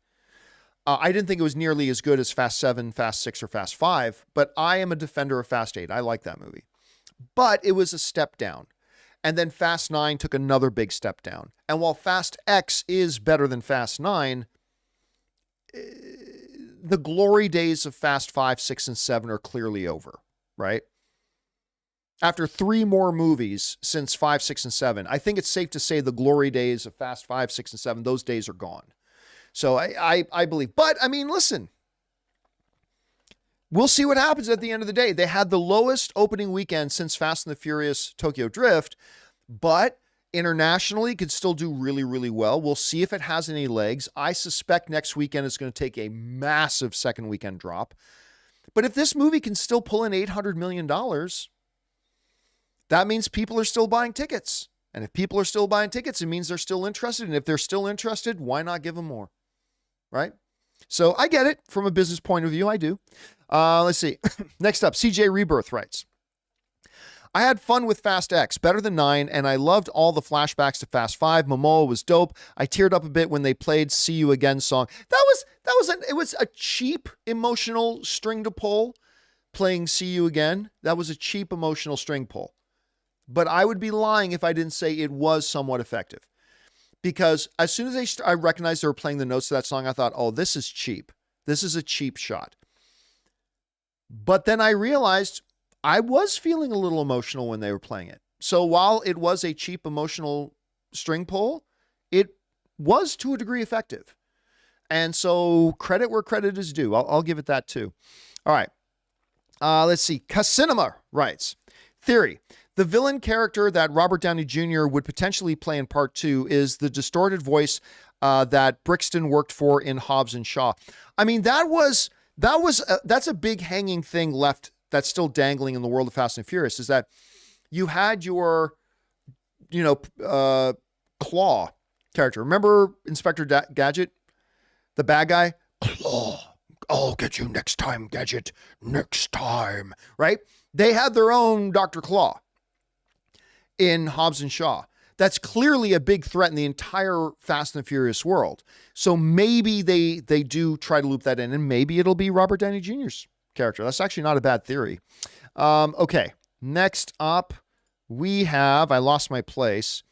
I didn't think it was nearly as good as Fast 7, Fast 6, or Fast 5, but I am a defender of Fast 8. I like that movie. But it was a step down. And then Fast 9 took another big step down. And while Fast X is better than Fast 9, the glory days of Fast 5, 6, and 7 are clearly over, right? After 3 more movies since 5, 6, and 7, I think it's safe to say the glory days of Fast 5, 6, and 7, those days are gone. So I believe. But, I mean, listen. We'll see what happens at the end of the day. They had the lowest opening weekend since Fast and the Furious Tokyo Drift, but internationally could still do really, really well. We'll see if it has any legs. I suspect next weekend is going to take a massive second weekend drop. But if this movie can still pull in $800 million... that means people are still buying tickets. And if people are still buying tickets, it means they're still interested. And if they're still interested, why not give them more? Right? So I get it from a business point of view. I do. Let's see. Next up, CJ Rebirth writes, I had fun with Fast X, better than 9, and I loved all the flashbacks to Fast 5. Momoa was dope. I teared up a bit when they played See You Again song. It was a cheap emotional string to pull, playing See You Again. That was a cheap emotional string pull. But I would be lying if I didn't say it was somewhat effective. Because as soon as I recognized they were playing the notes of that song, I thought, oh, this is cheap. This is a cheap shot. But then I realized I was feeling a little emotional when they were playing it. So while it was a cheap emotional string pull, it was to a degree effective. And so credit where credit is due. I'll give it that too. All right. Let's see. Casinema writes, theory. The villain character that Robert Downey Jr. would potentially play in part 2 is the distorted voice that Brixton worked for in Hobbs and Shaw. I mean, that's a big hanging thing left that's still dangling in the world of Fast and Furious, is that you had your, Claw character. Remember Inspector Gadget, the bad guy? Claw, I'll get you next time, Gadget. Next time, right? They had their own Dr. Claw in Hobbs and Shaw. That's clearly a big threat in the entire Fast and Furious world. So maybe they do try to loop that in, and maybe it'll be Robert Downey Jr.'s character. That's actually not a bad theory. Okay, next up we have, I lost my place,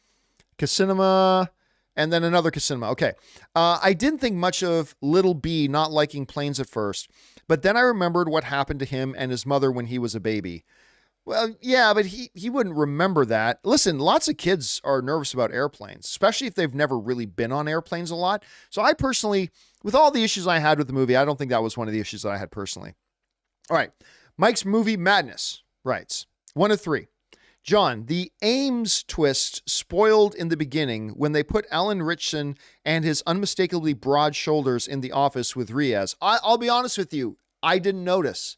Casinema, and then another Casinema. Okay, I didn't think much of Little B not liking planes at first, but then I remembered what happened to him and his mother when he was a baby. Well, yeah, but he wouldn't remember that. Listen, lots of kids are nervous about airplanes, especially if they've never really been on airplanes a lot. So I personally, with all the issues I had with the movie, I don't think that was one of the issues that I had personally. All right. Mike's Movie Madness writes, 1 of 3. John, the Ames twist spoiled in the beginning when they put Alan Ritchson and his unmistakably broad shoulders in the office with Reyes. I'll be honest with you. I didn't notice.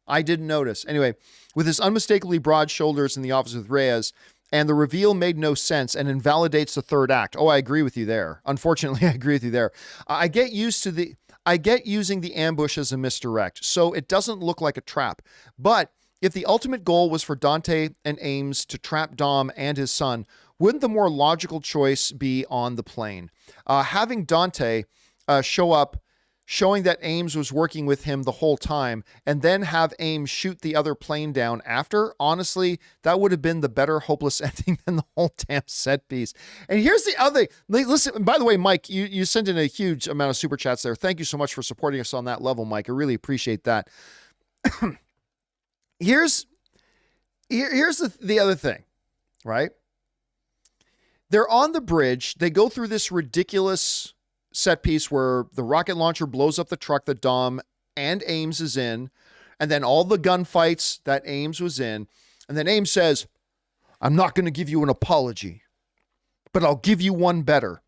Anyway, with his unmistakably broad shoulders in the office with Reyes, and the reveal made no sense and invalidates the third act. Oh, I agree with you there. Unfortunately, I agree with you there. I get using the ambush as a misdirect, so it doesn't look like a trap. But if the ultimate goal was for Dante and Ames to trap Dom and his son, wouldn't the more logical choice be on the plane? Having Dante show up showing that Ames was working with him the whole time, and then have Ames shoot the other plane down after. Honestly, that would have been the better hopeless ending than the whole damn set piece. And here's the other thing. Listen, by the way, Mike, you sent in a huge amount of super chats there. Thank you so much for supporting us on that level, Mike. I really appreciate that. Here's the other thing, right? They're on the bridge. They go through this ridiculous set piece where the rocket launcher blows up the truck that Dom and Ames is in, and then all the gunfights that Ames was in. And then Ames says, I'm not going to give you an apology, but I'll give you one better.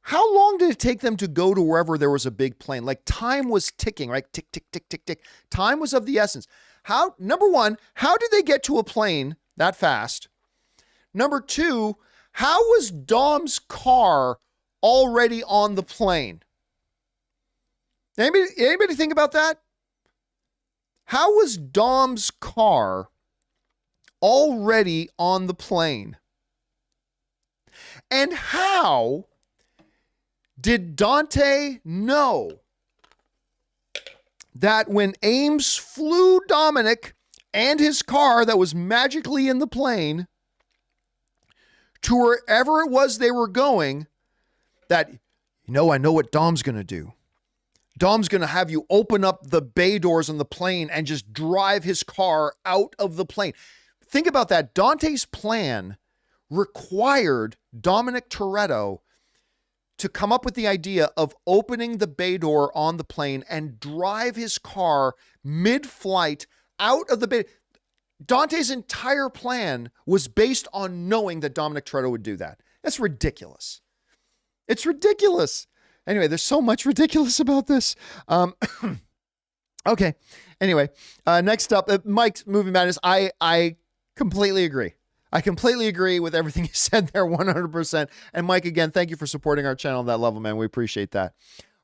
How long did it take them to go to wherever there was a big plane? Like, time was ticking, right? Tick, tick, tick, tick, tick. Time was of the essence. Number one, how did they get to a plane that fast? Number two, how was Dom's car already on the plane? Anybody think about that? How was Dom's car already on the plane? And how did Dante know that when Ames flew Dominic and his car that was magically in the plane to wherever it was they were going, that, I know what Dom's going to do. Dom's going to have you open up the bay doors on the plane and just drive his car out of the plane. Think about that. Dante's plan required Dominic Toretto to come up with the idea of opening the bay door on the plane and drive his car mid-flight out of the bay. Dante's entire plan was based on knowing that Dominic Toretto would do that. That's ridiculous. It's ridiculous. Anyway, there's so much ridiculous about this. Okay. Anyway, next up, Mike's Movie Madness. I completely agree. I completely agree with everything you said there, 100%. And Mike, again, thank you for supporting our channel on that level, man. We appreciate that.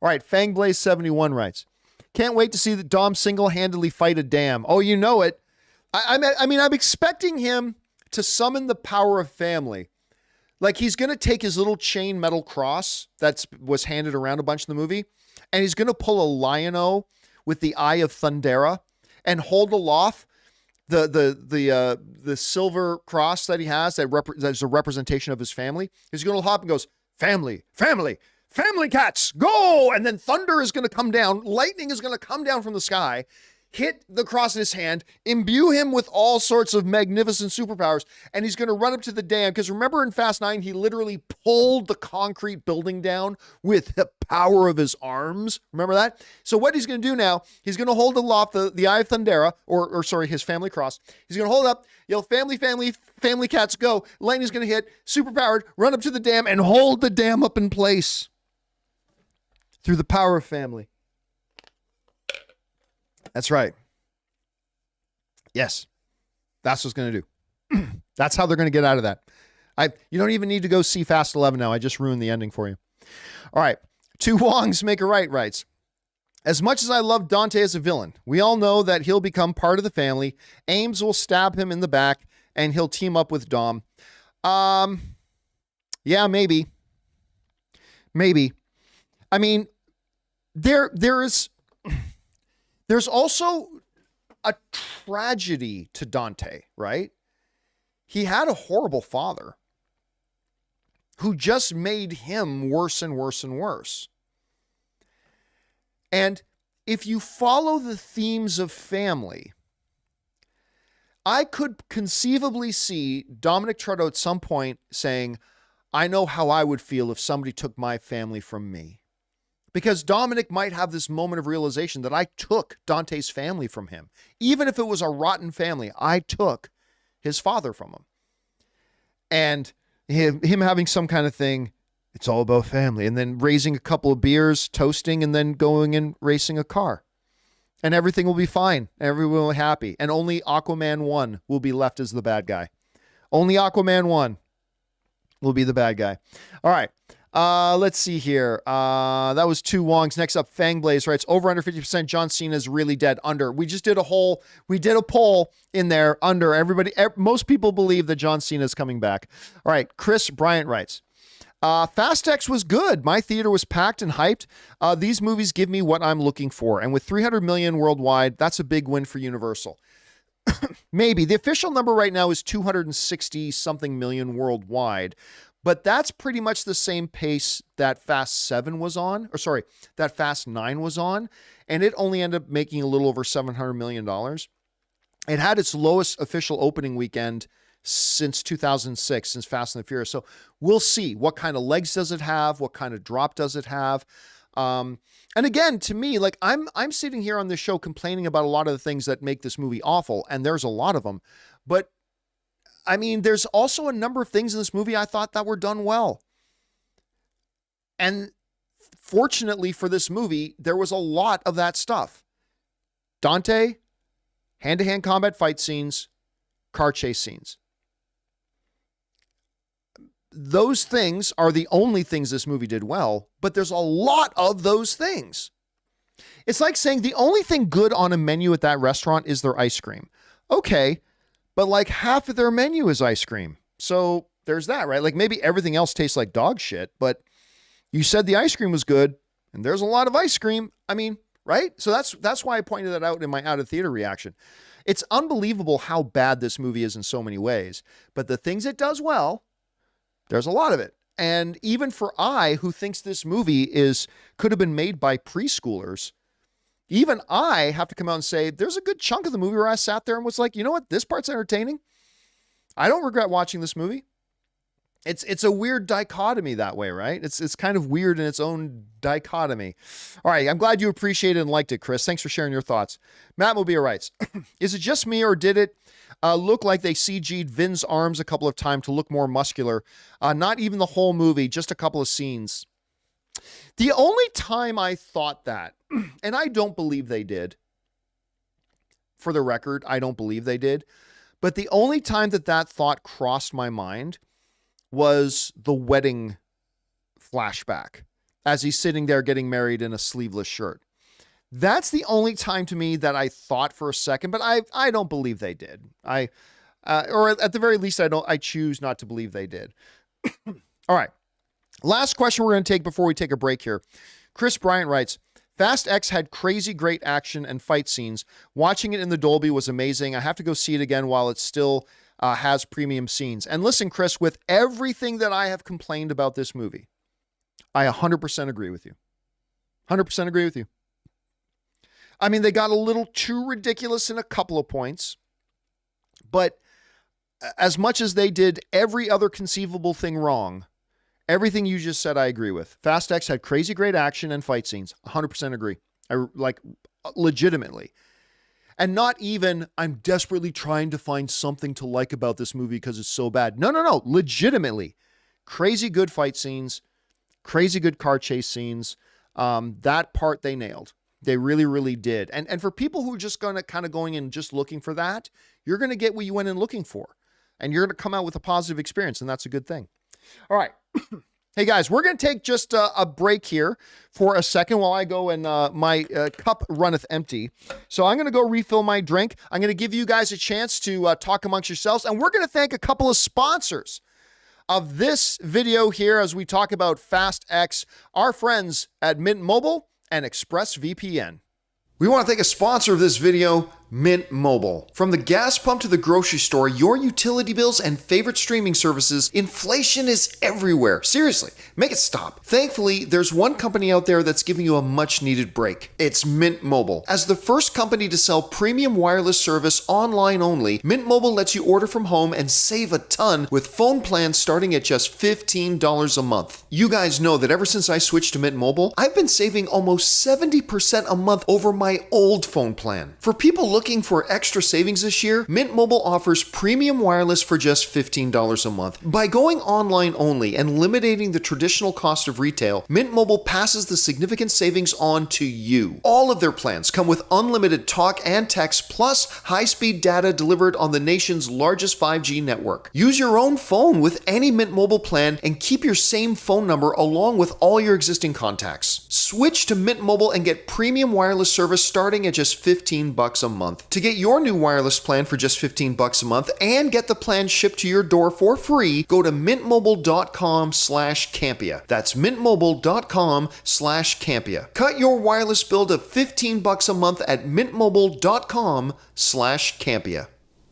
All right, Fangblaze71 writes, can't wait to see that Dom single-handedly fight a dam. Oh, you know it. I mean, I'm expecting him to summon the power of family. Like, he's going to take his little chain metal cross that was handed around a bunch in the movie, and he's going to pull a Lion-O with the Eye of Thundera and hold aloft the silver cross that he has that's a representation of his family. He's going to hop and goes, family, family, family cats, go! And then thunder is going to come down. Lightning is going to come down from the sky, hit the cross in his hand, imbue him with all sorts of magnificent superpowers, and he's going to run up to the dam. Because remember in Fast 9, he literally pulled the concrete building down with the power of his arms. Remember that? So what he's going to do now, he's going to hold aloft the Eye of Thundera, or sorry, his family cross. He's going to hold it up, yell, family, family, family cats, go. Lightning's going to hit, superpowered, run up to the dam, and hold the dam up in place through the power of family. That's right. Yes. That's what's going to do. That's how they're going to get out of that. You don't even need to go see Fast 11 now. I just ruined the ending for you. All right. Two Wongs make a right writes, as much as I love Dante as a villain, we all know that he'll become part of the family. Ames will stab him in the back and he'll team up with Dom. Yeah, maybe. Maybe. I mean, there's also a tragedy to Dante, right? He had a horrible father who just made him worse and worse and worse. And if you follow the themes of family, I could conceivably see Dominic Toretto at some point saying, I know how I would feel if somebody took my family from me. Because Dominic might have this moment of realization that I took Dante's family from him. Even if it was a rotten family, I took his father from him. And him having some kind of thing, it's all about family. And then raising a couple of beers, toasting, and then going and racing a car. And everything will be fine. Everyone will be happy. And only Aquaman 1 will be left as the bad guy. Only Aquaman 1 will be the bad guy. All right. Let's see here. That was two Wongs. Next up, Fangblaze writes, over under 50%. John Cena is really dead. Under. We did a poll in there. Under. Most people believe that John Cena is coming back. All right. Chris Bryant writes, Fast X was good. My theater was packed and hyped. These movies give me what I'm looking for. And with 300 million worldwide, that's a big win for Universal. Maybe. The official number right now is 260 something million worldwide. But that's pretty much the same pace that Fast 7 was on. Or sorry, that Fast 9 was on. And it only ended up making a little over $700 million. It had its lowest official opening weekend since 2006, since Fast and the Furious. So we'll see. What kind of legs does it have? What kind of drop does it have? And again, to me, like I'm sitting here on this show complaining about a lot of the things that make this movie awful, and there's a lot of them. But I mean, there's also a number of things in this movie I thought that were done well. And fortunately for this movie, there was a lot of that stuff. Dante, hand-to-hand combat fight scenes, car chase scenes. Those things are the only things this movie did well, but there's a lot of those things. It's like saying the only thing good on a menu at that restaurant is their ice cream. Okay, but like half of their menu is ice cream. So there's that, right? Like maybe everything else tastes like dog shit, but you said the ice cream was good and there's a lot of ice cream. I mean, right? So that's why I pointed that out in my out of theater reaction. It's unbelievable how bad this movie is in so many ways, but the things it does well, there's a lot of it. And even for I, who thinks this movie could have been made by preschoolers, even I have to come out and say, there's a good chunk of the movie where I sat there and was like, you know what? This part's entertaining. I don't regret watching this movie. It's a weird dichotomy that way, right? It's kind of weird in its own dichotomy. All right. I'm glad you appreciated and liked it, Chris. Thanks for sharing your thoughts. Matt Mobia writes, is it just me or did it look like they CG'd Vin's arms a couple of times to look more muscular? Not even the whole movie, just a couple of scenes. The only time I thought that, and I don't believe they did, for the record, I don't believe they did, but the only time that thought crossed my mind was the wedding flashback as he's sitting there getting married in a sleeveless shirt. That's the only time to me that I thought for a second, but I don't believe they did. Or at the very least, I choose not to believe they did. All right. Last question we're going to take before we take a break here. Chris Bryant writes, Fast X had crazy great action and fight scenes. Watching it in the Dolby was amazing. I have to go see it again while it still has premium scenes. And listen, Chris, with everything that I have complained about this movie, I 100% agree with you. 100% agree with you. I mean, they got a little too ridiculous in a couple of points, but as much as they did every other conceivable thing wrong, everything you just said, I agree with. Fast X had crazy great action and fight scenes. 100% agree. Legitimately. And not even, I'm desperately trying to find something to like about this movie because it's so bad. No. Legitimately. Crazy good fight scenes. Crazy good car chase scenes. That part they nailed. They really, really did. And for people who are just going in and just looking for that, you're going to get what you went in looking for. And you're going to come out with a positive experience, and that's a good thing. All right. Hey, guys, we're going to take just a break here for a second while I go and my cup runneth empty. So I'm going to go refill my drink. I'm going to give you guys a chance to talk amongst yourselves, and we're going to thank a couple of sponsors of this video here as we talk about Fast X, our friends at Mint Mobile and ExpressVPN. We want to thank a sponsor of this video, Mint Mobile. From the gas pump to the grocery store, your utility bills and favorite streaming services, inflation is everywhere. Seriously, make it stop. Thankfully, there's one company out there that's giving you a much needed break. It's Mint Mobile. As the first company to sell premium wireless service online only, Mint Mobile lets you order from home and save a ton with phone plans starting at just $15 a month. You guys know that ever since I switched to Mint Mobile, I've been saving almost 70% a month over my old phone plan. For people looking for extra savings this year, Mint Mobile offers premium wireless for just $15 a month. By going online only and eliminating the traditional cost of retail, Mint Mobile passes the significant savings on to you. All of their plans come with unlimited talk and text plus high-speed data delivered on the nation's largest 5G network. Use your own phone with any Mint Mobile plan and keep your same phone number along with all your existing contacts. Switch to Mint Mobile and get premium wireless service starting at just $15 a month. month. To get your new wireless plan for just $15 a month and get the plan shipped to your door for free, go to mintmobile.com/Campea. That's mintmobile.com/Campea. Cut your wireless bill to $15 a month at mintmobile.com/Campea.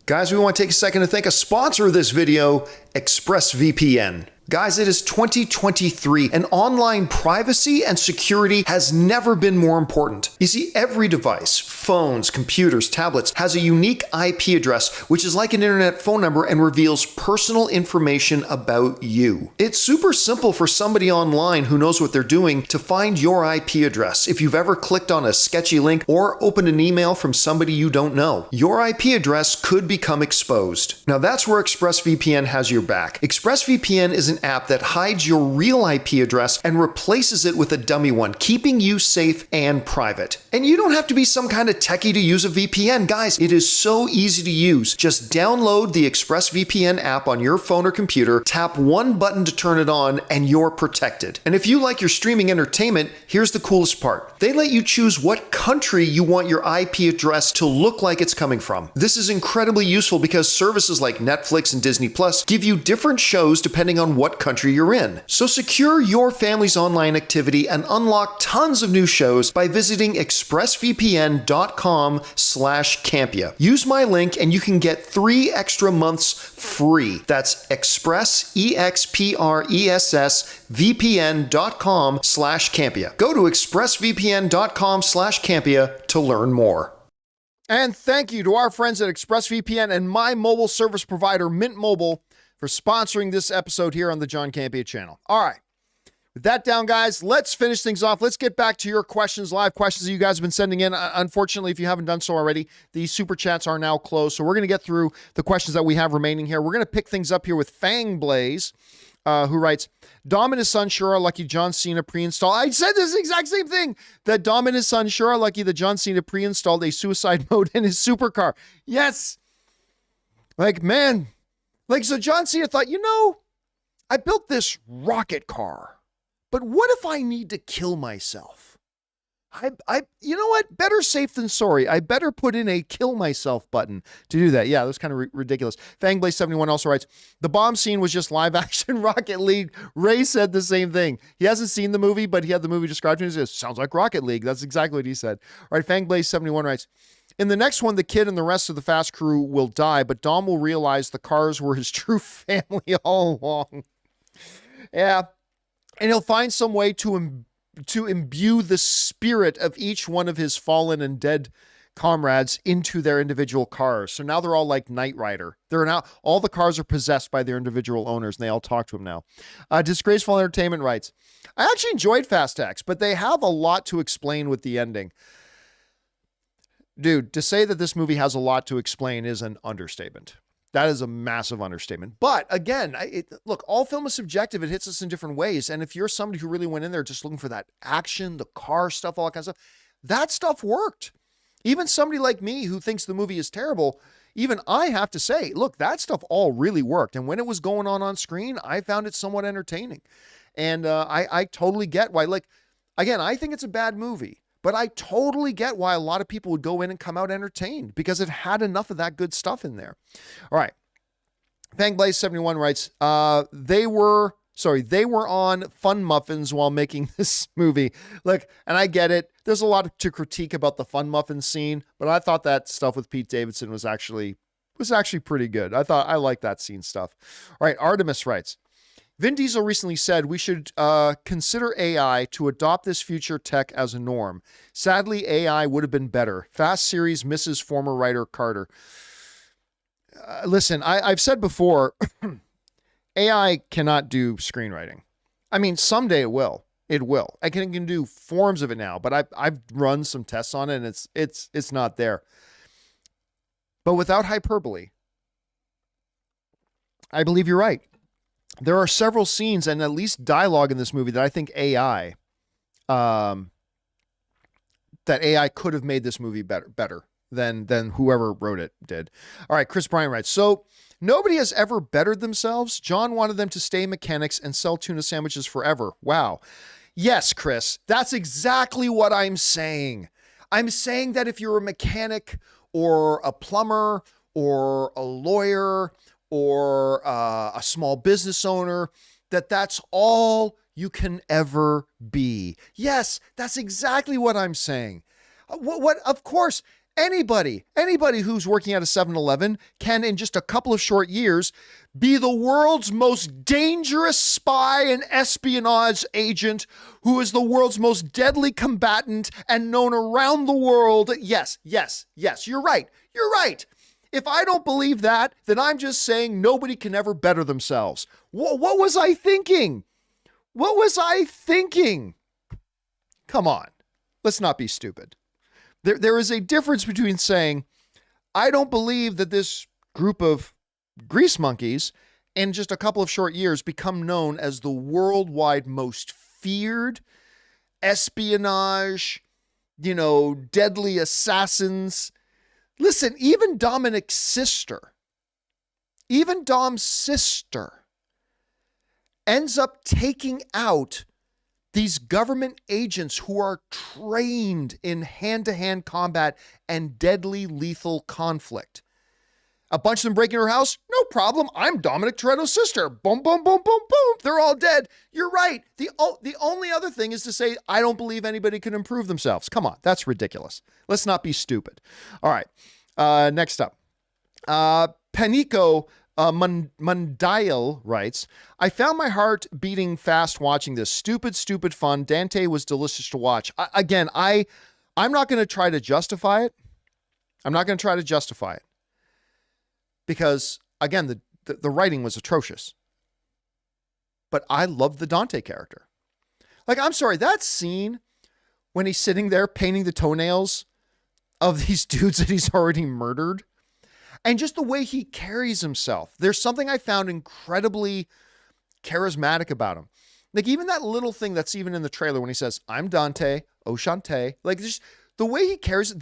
Guys, we want to take a second to thank a sponsor of this video, ExpressVPN. Guys, it is 2023, and online privacy and security has never been more important. You see, every device, phones, computers, tablets, has a unique IP address, which is like an internet phone number and reveals personal information about you. It's super simple for somebody online who knows what they're doing to find your IP address if you've ever clicked on a sketchy link or opened an email from somebody you don't know. Your IP address could become exposed. Now that's where ExpressVPN has your back. ExpressVPN is an app that hides your real IP address and replaces it with a dummy one, keeping you safe and private. And you don't have to be some kind of techie to use a VPN. Guys, it is so easy to use. Just download the ExpressVPN app on your phone or computer, tap one button to turn it on, and you're protected. And if you like your streaming entertainment, here's the coolest part. They let you choose what country you want your IP address to look like it's coming from. This is incredibly useful because services like Netflix and Disney Plus give you different shows depending on what country you're in. So secure your family's online activity and unlock tons of new shows by visiting expressvpn.com/Campea. Use my link and you can get 3 extra months free. That's expressvpn.com/Campea. Go to expressvpn.com/Campea to learn more. And thank you to our friends at ExpressVPN and my mobile service provider, Mint Mobile, for sponsoring this episode here on the John Campea channel. All right. With that down, guys, let's finish things off. Let's get back to your questions, live questions that you guys have been sending in. Unfortunately, if you haven't done so already, the super chats are now closed. So we're going to get through the questions that we have remaining here. We're going to pick things up here with Fang Blaze, who writes, Dom and his son sure are lucky John Cena pre-installed. I said this exact same thing, that Dom and his son sure are lucky that John Cena pre-installed a suicide mode in his supercar. Yes. Like, man. Like, so John Cena thought, I built this rocket car, but what if I need to kill myself? You know what? Better safe than sorry. I better put in a kill myself button to do that. Yeah, that was kind of ridiculous. Fangblaze71 also writes, the bomb scene was just live action Rocket League. Ray said the same thing. He hasn't seen the movie, but he had the movie described to him. He says, sounds like Rocket League. That's exactly what he said. All right, Fangblaze71 writes, in the next one, the kid and the rest of the Fast crew will die, but Dom will realize the cars were his true family all along. Yeah. And he'll find some way to imbue the spirit of each one of his fallen and dead comrades into their individual cars. So now they're all like Knight Rider. All the cars are possessed by their individual owners, and they all talk to him now. Disgraceful Entertainment writes, I actually enjoyed Fast X, but they have a lot to explain with the ending. Dude, to say that this movie has a lot to explain is an understatement. That is a massive understatement. But again, look, all film is subjective. It hits us in different ways. And if you're somebody who really went in there just looking for that action, the car stuff, all that kind of stuff, that stuff worked. Even somebody like me who thinks the movie is terrible, even I have to say, look, that stuff all really worked. And when it was going on screen, I found it somewhat entertaining. And I totally get why, like, again, I think it's a bad movie. But I totally get why a lot of people would go in and come out entertained because it had enough of that good stuff in there. All right. Fangblaze71 writes, they were on Fun Muffins while making this movie. Look, and I get it. There's a lot to critique about the Fun Muffins scene, but I thought that stuff with Pete Davidson was actually pretty good. I liked that scene stuff. All right. Artemis writes, Vin Diesel recently said we should consider AI to adopt this future tech as a norm. Sadly, AI would have been better. Fast series misses former writer Carter. Listen, I've said before, AI cannot do screenwriting. I mean, someday it will. It will. I can do forms of it now, but I've run some tests on it, and it's not there. But without hyperbole, I believe you're right. There are several scenes and at least dialogue in this movie that I think AI could have made this movie better than whoever wrote it did. All right, Chris Bryan writes, so nobody has ever bettered themselves. John wanted them to stay mechanics and sell tuna sandwiches forever. Wow. Yes, Chris, that's exactly what I'm saying. I'm saying that if you're a mechanic or a plumber or a lawyer or a small business owner, that's all you can ever be. Yes, that's exactly what I'm saying. What of course, anybody who's working at a 7-Eleven can, in just a couple of short years, be the world's most dangerous spy and espionage agent, who is the world's most deadly combatant and known around the world. Yes, you're right. You're right. If I don't believe that, then I'm just saying nobody can ever better themselves. What was I thinking? What was I thinking? Come on, let's not be stupid. There is a difference between saying, I don't believe that this group of grease monkeys in just a couple of short years become known as the worldwide most feared espionage, deadly assassins. Listen, even Dom's sister ends up taking out these government agents who are trained in hand-to-hand combat and deadly lethal conflict. A bunch of them break into her house, no problem. I'm Dominic Toretto's sister. Boom, boom, boom, boom, boom. They're all dead. You're right. The only other thing is to say, I don't believe anybody can improve themselves. Come on, that's ridiculous. Let's not be stupid. All right, next up. Panico Mundial writes, I found my heart beating fast watching this. Stupid fun. Dante was delicious to watch. I'm not going to try to justify it. Because, again, the writing was atrocious. But I love the Dante character. Like, I'm sorry, that scene when he's sitting there painting the toenails of these dudes that he's already murdered, and just the way he carries himself. There's something I found incredibly charismatic about him. Like, even that little thing that's even in the trailer when he says, I'm Dante, Oshante. Like, just the way he carries,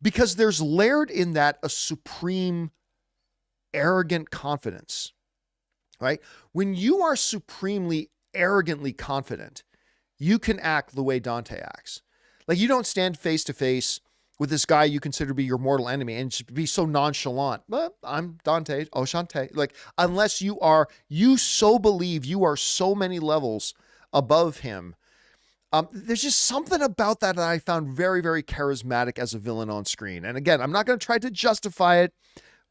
because there's layered in that a supreme, arrogant confidence, right? When you are supremely, arrogantly confident, you can act the way Dante acts. Like, you don't stand face to face with this guy you consider to be your mortal enemy and just be so nonchalant. Well, I'm Dante, Oshante. Like, unless you so believe you are so many levels above him. There's just something about that I found very, very charismatic as a villain on screen. And again, I'm not going to try to justify it,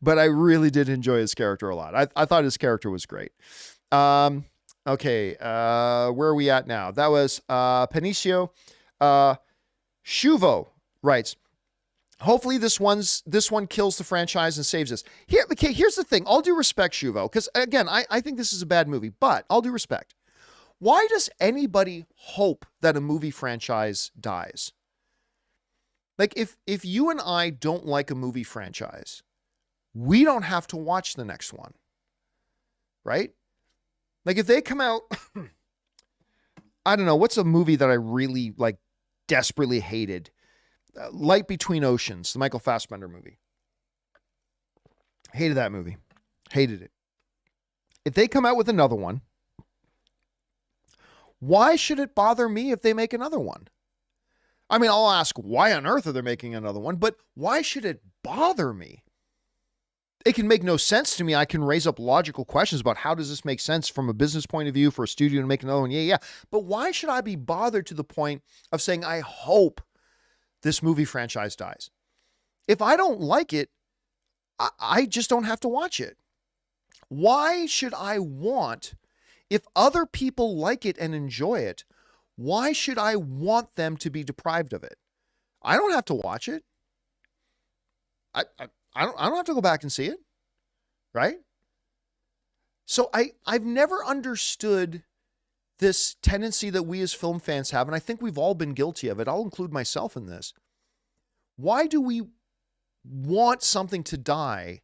but I really did enjoy his character a lot. I thought his character was great. Okay, where are we at now? That was Panicio. Shuvo writes, hopefully this one kills the franchise and saves us. Here's the thing. All due respect, Shuvo, because again, I think this is a bad movie, but all due respect. Why does anybody hope that a movie franchise dies? Like, if you and I don't like a movie franchise, we don't have to watch the next one, right? Like, if they come out, I don't know, what's a movie that I really, desperately hated? Light Between Oceans, the Michael Fassbender movie. Hated that movie. Hated it. If they come out with another one, why should it bother me if they make another one? I mean, I'll ask, why on earth are they making another one? But why should it bother me? It can make no sense to me. I can raise up logical questions about how does this make sense from a business point of view for a studio to make another one? Yeah. But why should I be bothered to the point of saying, I hope this movie franchise dies? If I don't like it, I just don't have to watch it. Why should I want, if other people like it and enjoy it, why should I want them to be deprived of it? I don't have to watch it. I don't have to go back and see it, right? So I've never understood this tendency that we as film fans have, and I think we've all been guilty of it. I'll include myself in this. Why do we want something to die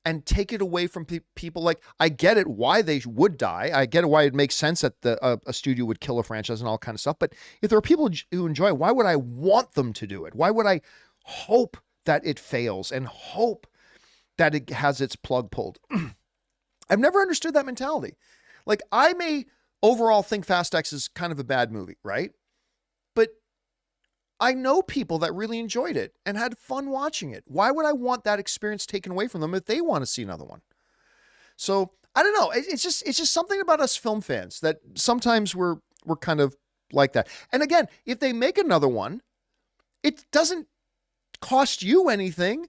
and take it away from people? Like, I get it why they would die. I get it why it makes sense that a studio would kill a franchise and all kind of stuff. But if there are people who enjoy it, why would I want them to do it? Why would I hope that it fails and hope that it has its plug pulled? I've never understood that mentality. Like, I may overall think Fast X is kind of a bad movie, right? But I know people that really enjoyed it and had fun watching it. Why would I want that experience taken away from them if they want to see another one? So I don't know. It's just something about us film fans that sometimes we're kind of like that. And again, if they make another one, it doesn't cost you anything.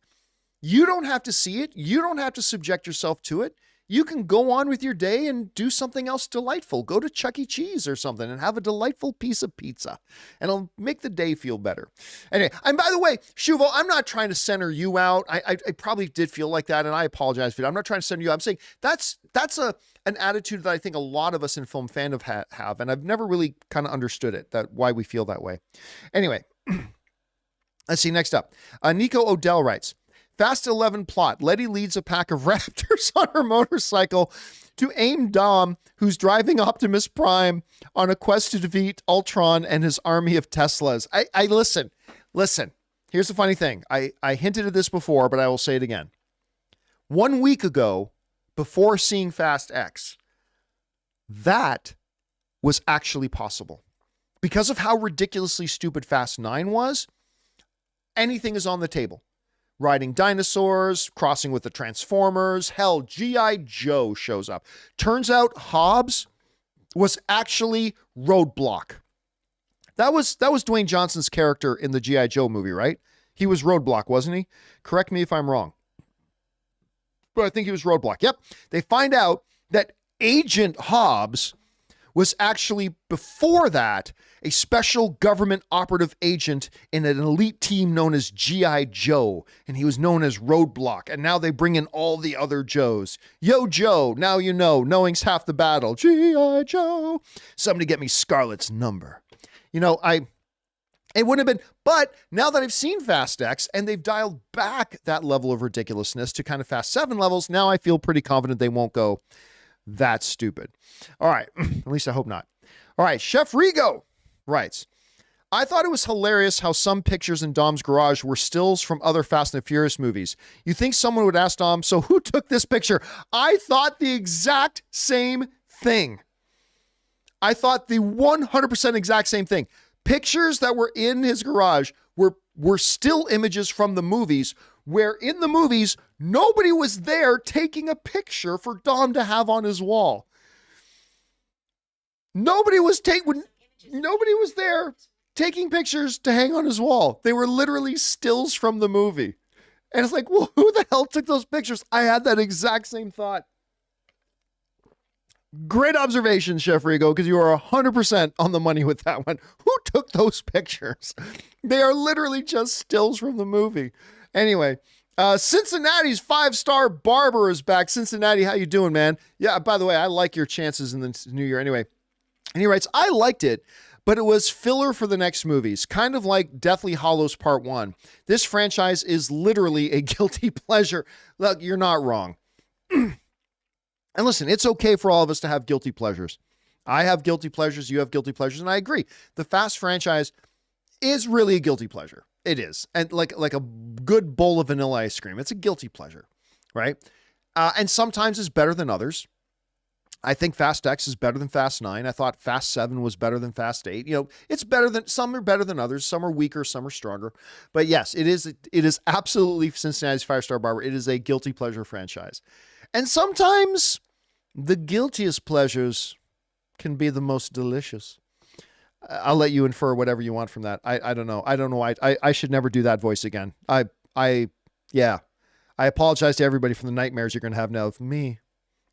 You don't have to see it. You don't have to subject yourself to it. You can go on with your day and do something else delightful. Go to Chuck E. Cheese or something and have a delightful piece of pizza, and it'll make the day feel better. Anyway, and by the way, Shuvo, I'm not trying to center you out. I probably did feel like that, and I apologize for that. I'm not trying to center you out. I'm saying that's an attitude that I think a lot of us in film fandom have, and I've never really kind of understood it, that why we feel that way. Anyway, let's see. Next up, Nico Odell writes, Fast 11 plot. Letty leads a pack of raptors on her motorcycle to aim Dom, who's driving Optimus Prime on a quest to defeat Ultron and his army of Teslas. I listen. Here's the funny thing. I hinted at this before, but I will say it again. 1 week ago, before seeing Fast X, that was actually possible. Because of how ridiculously stupid Fast 9 was, anything is on the table. Riding dinosaurs, crossing with the Transformers, hell, G.I. Joe shows up. Turns out Hobbs was actually Roadblock. That was Dwayne Johnson's character in the G.I. Joe movie, right? He was Roadblock, wasn't he? Correct me if I'm wrong. But I think he was Roadblock. Yep. They find out that Agent Hobbs was actually, before that, a special government operative agent in an elite team known as G.I. Joe, and he was known as Roadblock, and now they bring in all the other Joes. Yo, Joe, now you know, knowing's half the battle. G.I. Joe. Somebody get me Scarlett's number. You know, it wouldn't have been, but now that I've seen Fast X and they've dialed back that level of ridiculousness to kind of Fast 7 levels, now I feel pretty confident they won't go that stupid. All right. At least I hope not. All right. Chef Rigo writes, I thought it was hilarious how some pictures in Dom's garage were stills from other Fast and the Furious movies. You think someone would ask Dom, so who took this picture? I thought the exact same thing. I thought the 100% exact same thing. Pictures that were in his garage were still images from the movies, where in the movies, nobody was there taking a picture for Dom to have on his wall. Nobody was there taking pictures to hang on his wall. They were literally stills from the movie. And it's like, well, who the hell took those pictures? I had that exact same thought. Great observation, Chef Rigo, because you are 100% on the money with that one. Who took those pictures? They are literally just stills from the movie. Anyway, Cincinnati's 5-star barber is back. Cincinnati, how you doing, man? Yeah, by the way, I like your chances in the new year. Anyway, and he writes, I liked it, but it was filler for the next movies, kind of like Deathly Hallows Part 1. This franchise is literally a guilty pleasure. Look, you're not wrong. And listen, it's okay for all of us to have guilty pleasures. I have guilty pleasures, you have guilty pleasures, and I agree. The Fast franchise is really a guilty pleasure. It is. And like a good bowl of vanilla ice cream. It's a guilty pleasure, right? And sometimes it's better than others. I think Fast X is better than Fast 9. I thought Fast 7 was better than Fast 8. You know, it's better than, some are better than others. Some are weaker, some are stronger. But yes, it is absolutely Cincinnati's 5-star barber. It is a guilty pleasure franchise. And sometimes the guiltiest pleasures can be the most delicious. I'll let you infer whatever you want from that. I don't know. I don't know why. I should never do that voice again. Yeah. I apologize to everybody for the nightmares you're going to have now of me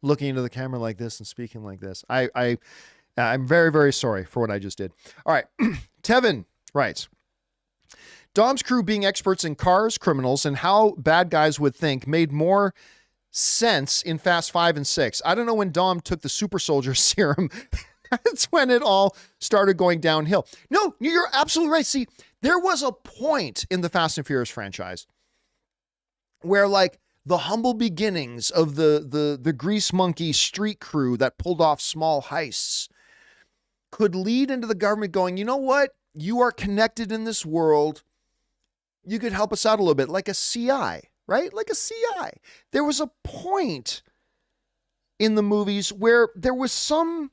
looking into the camera like this and speaking like this. I'm very, very sorry for what I just did. All right. Tevin writes, Dom's crew being experts in cars, criminals, and how bad guys would think made more sense in Fast 5 and 6. I don't know when Dom took the super soldier serum. That's when it all started going downhill. No, you're absolutely right. See, there was a point in the Fast and Furious franchise where, like, the humble beginnings of the grease monkey street crew that pulled off small heists could lead into the government going, you know what? You are connected in this world. You could help us out a little bit, like a CI. Right? Like a CI. There was a point in the movies where there was some,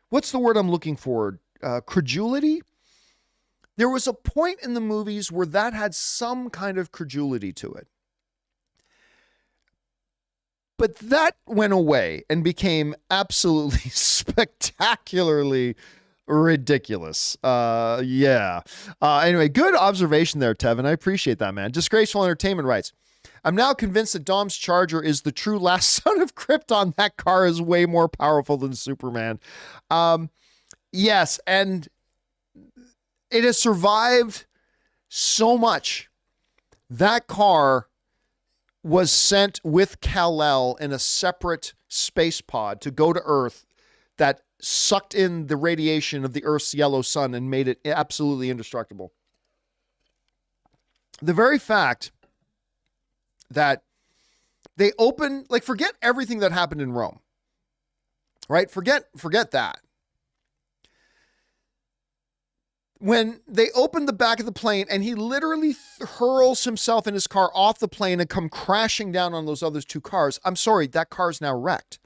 what's the word I'm looking for? Credulity? There was a point in the movies where that had some kind of credulity to it. But that went away and became absolutely spectacularly ridiculous. Anyway, good observation there, Tevin. I appreciate that, man. Disgraceful Entertainment writes, I'm now convinced that Dom's Charger is the true last son of Krypton. That car is way more powerful than Superman. Yes, and it has survived so much. That car was sent with Kal-El in a separate space pod to go to Earth that sucked in the radiation of the Earth's yellow sun and made it absolutely indestructible. The very fact that they open, like, forget everything that happened in Rome, right? Forget that. When they open the back of the plane and he literally hurls himself in his car off the plane and come crashing down on those other two cars, I'm sorry, that car's now wrecked.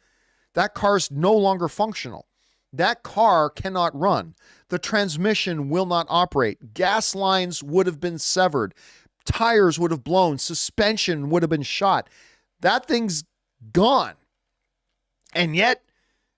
That car's no longer functional. That car cannot run. The transmission will not operate. Gas lines would have been severed. Tires would have blown. Suspension would have been shot. That thing's gone. And yet,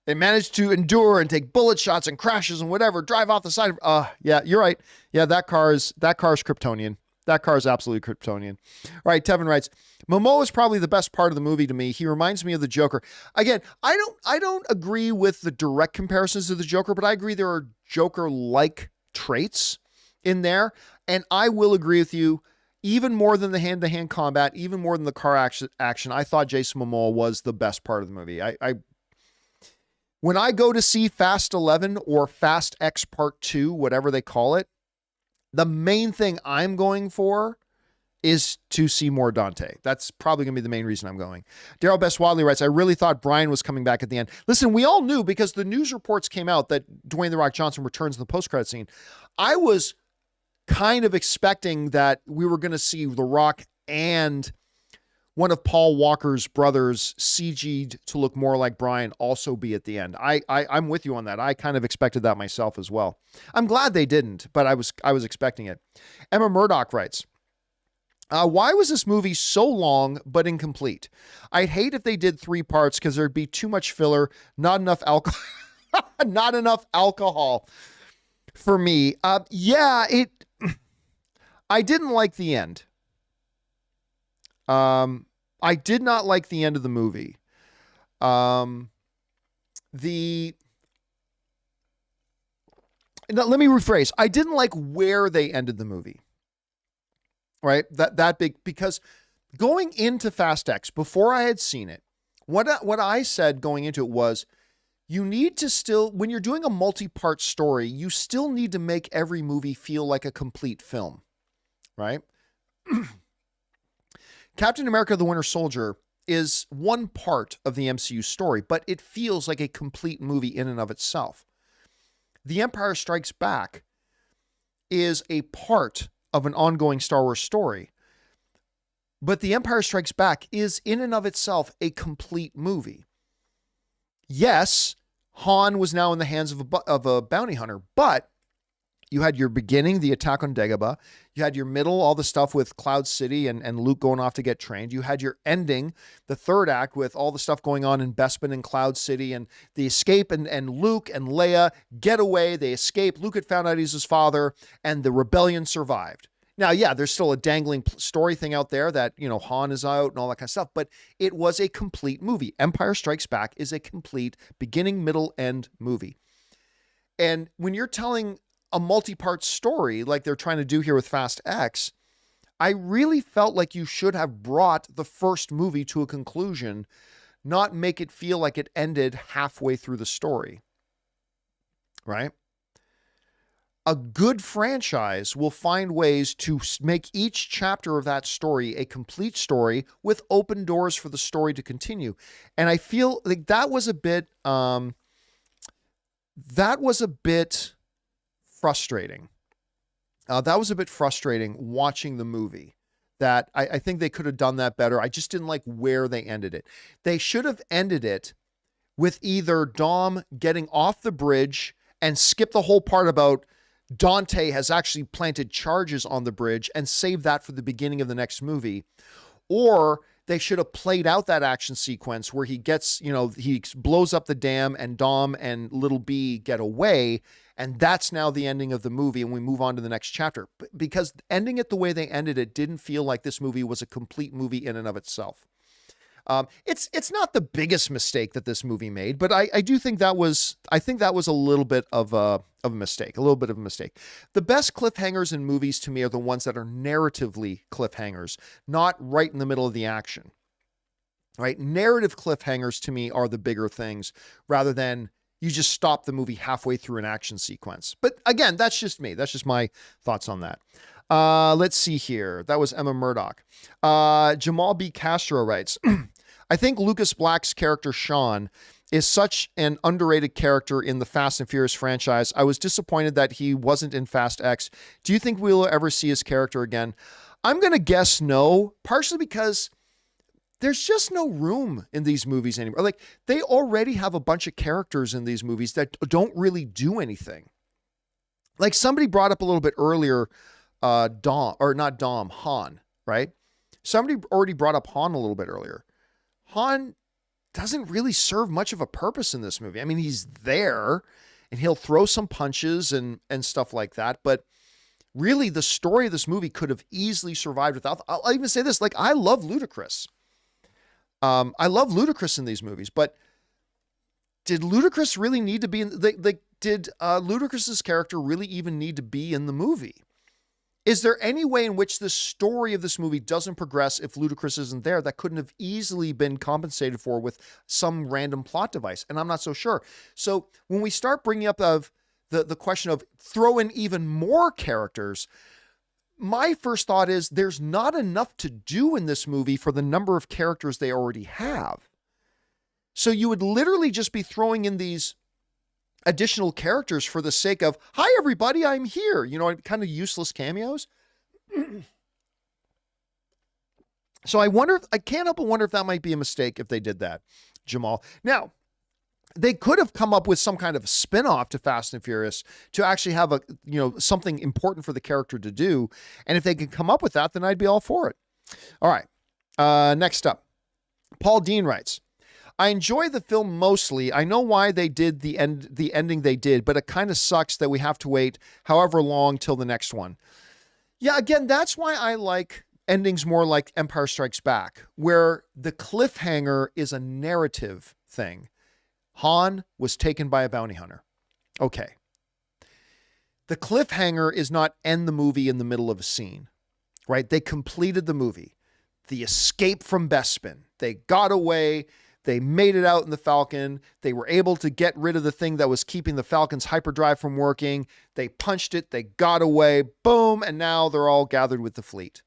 they managed to endure and take bullet shots and crashes and whatever, drive off the side of, yeah, you're right. Yeah, that car's Kryptonian. That car is absolutely Kryptonian. All right, Tevin writes, Momoa is probably the best part of the movie to me. He reminds me of the Joker. Again, I don't agree with the direct comparisons to the Joker, but I agree there are Joker-like traits in there. And I will agree with you, even more than the hand-to-hand combat, even more than the car action, I thought Jason Momoa was the best part of the movie. When I go to see Fast 11 or Fast X Part 2, whatever they call it, the main thing I'm going for is to see more Dante. That's probably going to be the main reason I'm going. Daryl Best Wadley writes, I really thought Brian was coming back at the end. Listen, we all knew because the news reports came out that Dwayne "The Rock" Johnson returns in the post-credit scene. I was kind of expecting that we were going to see The Rock and one of Paul Walker's brothers CG'd to look more like Brian also be at the end. I'm with you on that. I kind of expected that myself as well. I'm glad they didn't, but I was expecting it. Emma Murdoch writes, why was this movie so long but incomplete? I'd hate if they did 3 parts because there'd be too much filler, not enough alcohol, not enough alcohol for me. I didn't like the end. I did not like the end of the movie. Let me rephrase. I didn't like where they ended the movie. Right? That big, because going into Fast X, before I had seen it, what I said going into it was, you need to still, when you're doing a multi-part story, you still need to make every movie feel like a complete film. Right? Captain America: The Winter Soldier is one part of the MCU story, but it feels like a complete movie in and of itself. The Empire Strikes Back is a part of an ongoing Star Wars story, but The Empire Strikes Back is in and of itself a complete movie. Yes, Han was now in the hands of a bounty hunter, but you had your beginning, the attack on Dagobah. You had your middle, all the stuff with Cloud City and Luke going off to get trained. You had your ending, the third act, with all the stuff going on in Bespin and Cloud City and the escape and Luke and Leia get away. They escape. Luke had found out he's his father and the rebellion survived. Now, yeah, there's still a dangling story thing out there that, Han is out and all that kind of stuff, but it was a complete movie. Empire Strikes Back is a complete beginning, middle, end movie. And when you're telling a multi-part story like they're trying to do here with Fast X, I really felt like you should have brought the first movie to a conclusion, not make it feel like it ended halfway through the story. Right? A good franchise will find ways to make each chapter of that story a complete story with open doors for the story to continue. And I feel like that was a bit frustrating. That was a bit frustrating watching the movie. That I think they could have done that better. I just didn't like where they ended it. They should have ended it with either Dom getting off the bridge and skip the whole part about Dante has actually planted charges on the bridge and saved that for the beginning of the next movie. Or they should have played out that action sequence where he gets, he blows up the dam and Dom and Little B get away. And that's now the ending of the movie. And we move on to the next chapter. Because ending it the way they ended it didn't feel like this movie was a complete movie in and of itself. It's not the biggest mistake that this movie made, but I do think that was a little bit of a mistake, The best cliffhangers in movies to me are the ones that are narratively cliffhangers, not right in the middle of the action, right? Narrative cliffhangers to me are the bigger things rather than you just stop the movie halfway through an action sequence. But again, that's just me. That's just my thoughts on that. Let's see here. That was Emma Murdoch. Jamal B. Castro writes, I think Lucas Black's character Sean is such an underrated character in the Fast and Furious franchise. I was disappointed that he wasn't in Fast X. Do you think we'll ever see his character again? I'm going to guess no, partially because there's just no room in these movies anymore. Like, they already have a bunch of characters in these movies that don't really do anything. Like somebody brought up a little bit earlier, Han, right? Somebody already brought up Han a little bit earlier. Han doesn't really serve much of a purpose in this movie. I mean, he's there and he'll throw some punches and stuff like that. But really, the story of this movie could have easily survived without. I'll even say this: like, I love Ludacris. I love Ludacris in these movies, but did Ludacris really need to be in? Did Ludacris's character really even need to be in the movie? Is there any way in which the story of this movie doesn't progress if Ludacris isn't there that couldn't have easily been compensated for with some random plot device? And I'm not so sure. So when we start bringing up the question of throw in even more characters, my first thought is there's not enough to do in this movie for the number of characters they already have. So you would literally just be throwing in these additional characters for the sake of, hi, everybody, I'm here. Kind of useless cameos. So I can't help but wonder if that might be a mistake if they did that, Jamal. Now, they could have come up with some kind of spin-off to Fast and Furious to actually have something important for the character to do. And if they could come up with that, then I'd be all for it. All right. Next up, Paul Dean writes, I enjoy the film mostly. I know why they did the ending they did, but it kind of sucks that we have to wait however long till the next one. Yeah, again, that's why I like endings more like Empire Strikes Back, where the cliffhanger is a narrative thing. Han was taken by a bounty hunter. Okay. The cliffhanger is not end the movie in the middle of a scene, right? They completed the movie. The escape from Bespin. They got away. They made it out in the Falcon. They were able to get rid of the thing that was keeping the Falcon's hyperdrive from working. They punched it. They got away. Boom. And now they're all gathered with the fleet.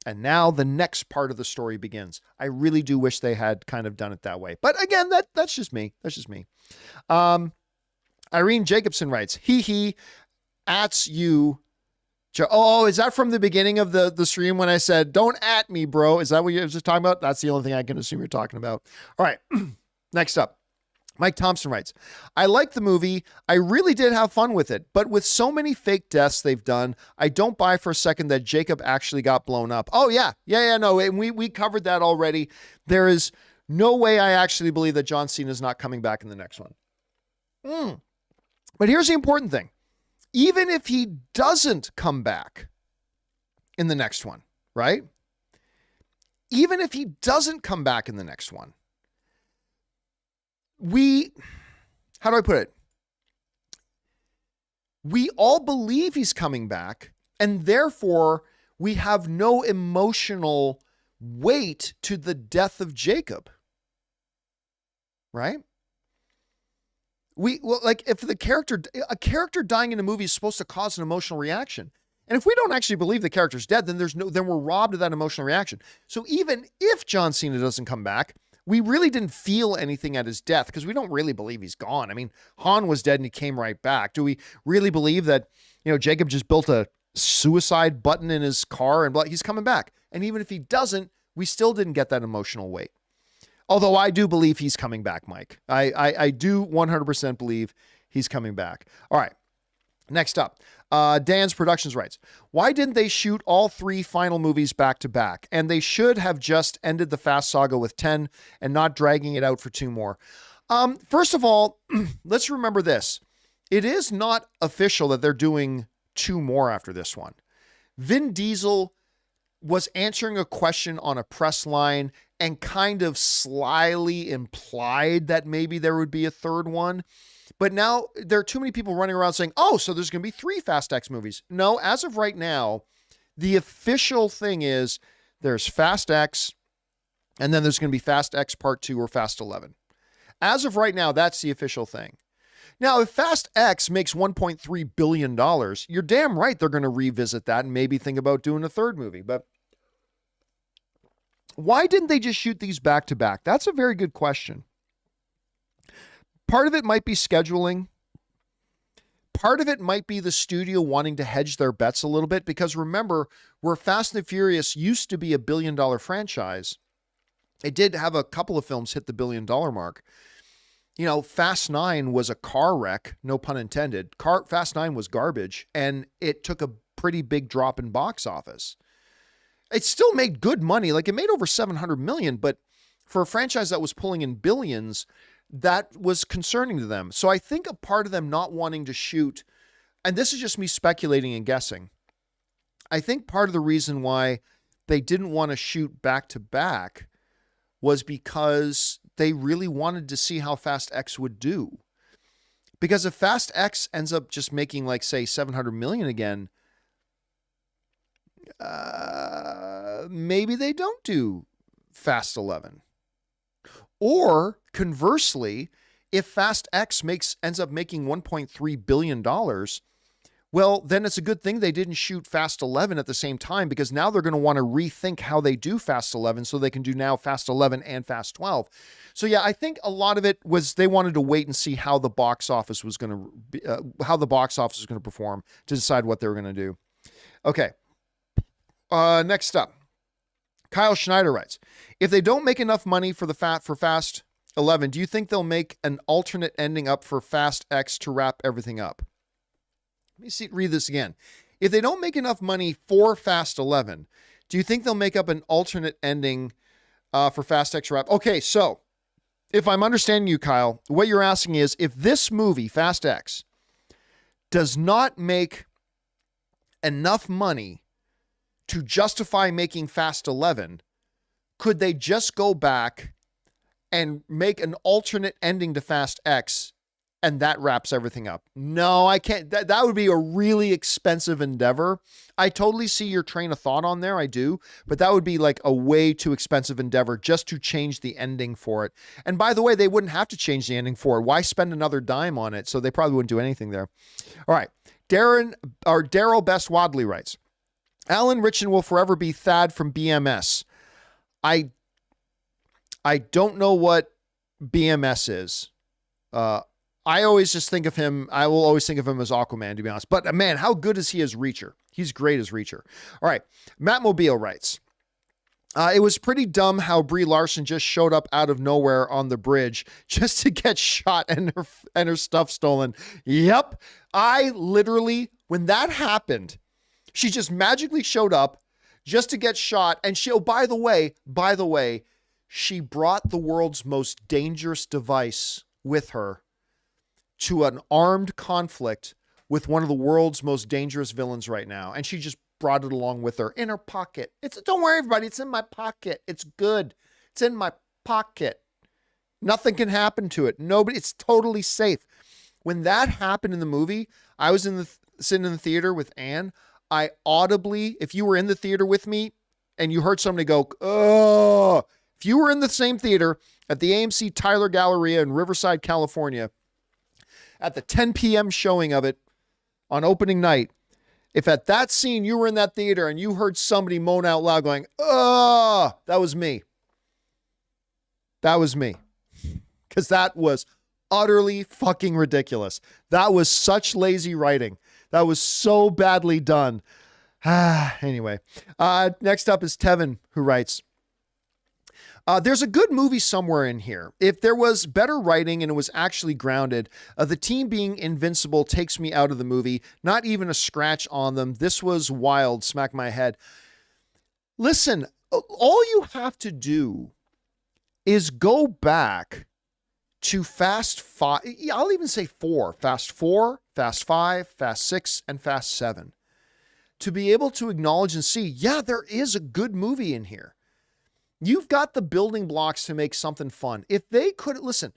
And now the next part of the story begins. I really do wish they had kind of done it that way. But again, that's just me. That's just me. Irene Jacobson writes, ats you. Oh, is that from the beginning of the stream when I said, don't at me, bro? Is that what you're just talking about? That's the only thing I can assume you're talking about. All right. Next up, Mike Thompson writes, I like the movie. I really did have fun with it, but with so many fake deaths they've done, I don't buy for a second that Jacob actually got blown up. Oh, yeah. No, and we covered that already. There is no way I actually believe that John Cena is not coming back in the next one. But here's the important thing. Even if he doesn't come back in the next one, right? Even if he doesn't come back in the next one, how do I put it? We all believe he's coming back, and therefore we have no emotional weight to the death of Jacob, right? If a character dying in a movie is supposed to cause an emotional reaction. And if we don't actually believe the character's dead, then we're robbed of that emotional reaction. So even if John Cena doesn't come back, we really didn't feel anything at his death because we don't really believe he's gone. I mean, Han was dead and he came right back. Do we really believe that, Jacob just built a suicide button in his car and he's coming back? And even if he doesn't, we still didn't get that emotional weight. Although I do believe he's coming back, Mike. I do 100% believe he's coming back. All right. Next up, Dan's Productions writes, why didn't they shoot all 3 final movies back to back? And they should have just ended the Fast saga with 10 and not dragging it out for 2 more. First of all, let's remember this. It is not official that they're doing 2 more after this one. Vin Diesel was answering a question on a press line and kind of slyly implied that maybe there would be a 3rd one. But now there are too many people running around saying, oh, so there's going to be 3 Fast X movies. No, as of right now, the official thing is there's Fast X, and then there's going to be Fast X Part 2 or Fast 11. As of right now, that's the official thing. Now, if Fast X makes $1.3 billion, you're damn right they're going to revisit that and maybe think about doing a 3rd movie. But why didn't they just shoot these back to back? That's a very good question. Part of it might be scheduling. Part of it might be the studio wanting to hedge their bets a little bit, because remember, where Fast and the Furious used to be a $1 billion franchise, it did have a couple of films hit the $1 billion mark. You know, Fast 9 was a car wreck, no pun intended. Fast 9 was garbage, and it took a pretty big drop in box office. It still made good money. Like, it made over $700 million, but for a franchise that was pulling in billions, that was concerning to them. So I think a part of them not wanting to shoot, and this is just me speculating and guessing, I think part of the reason why they didn't want to shoot back to back was because they really wanted to see how Fast X would do. Because if Fast X ends up just making, like, say, 700 million again, maybe they don't do Fast 11. Or conversely, if Fast X ends up making $1.3 billion, well, then it's a good thing they didn't shoot Fast 11 at the same time, because now they're going to want to rethink how they do Fast 11 so they can do now Fast 11 and Fast 12. So yeah, I think a lot of it was they wanted to wait and see how the box office was going to perform to decide what they were going to do. Okay. Next up. Kyle Schneider writes, if they don't make enough money for Fast 11, do you think they'll make an alternate ending up for Fast X to wrap everything up? Let me read this again. If they don't make enough money for Fast 11, do you think they'll make up an alternate ending for Fast X wrap? Okay, so if I'm understanding you, Kyle, what you're asking is, if this movie, Fast X, does not make enough money to justify making Fast 11, could they just go back and make an alternate ending to Fast X and that wraps everything up? No, I can't. That would be a really expensive endeavor. I totally see your train of thought on there. I do. But that would be like a way too expensive endeavor just to change the ending for it. And by the way, they wouldn't have to change the ending for it. Why spend another dime on it? So they probably wouldn't do anything there. All right. Daryl Best Wadley writes, Alan Ritchson will forever be Thad from BMS. I don't know what BMS is. I always just think of him. I will always think of him as Aquaman, to be honest. But man, how good is he as Reacher? He's great as Reacher. All right. Matt Mobile writes, it was pretty dumb how Brie Larson just showed up out of nowhere on the bridge just to get shot and her stuff stolen. Yep. I literally, when that happened, she just magically showed up just to get shot. And by the way, she brought the world's most dangerous device with her to an armed conflict with one of the world's most dangerous villains right now. And she just brought it along with her in her pocket. Don't worry, everybody. It's in my pocket. It's good. It's in my pocket. Nothing can happen to it. It's totally safe. When that happened in the movie, I was sitting in the theater with Anne. I audibly, if you were in the theater with me and you heard somebody go, oh, if you were in the same theater at the AMC Tyler Galleria in Riverside, California, at the 10 p.m. showing of it on opening night, if at that scene you were in that theater and you heard somebody moan out loud going, oh, that was me. That was me. Because that was utterly fucking ridiculous. That was such lazy writing. That was so badly done. Anyway, next up is Tevin, who writes, There's a good movie somewhere in here. If there was better writing and it was actually grounded, the team being invincible takes me out of the movie. Not even a scratch on them. This was wild. Smack my head. Listen, all you have to do is go back to Fast 5. I'll even say 4. Fast 4, Fast 5, Fast 6, and Fast 7. To be able to acknowledge and see, yeah, there is a good movie in here. You've got the building blocks to make something fun. If they could, listen,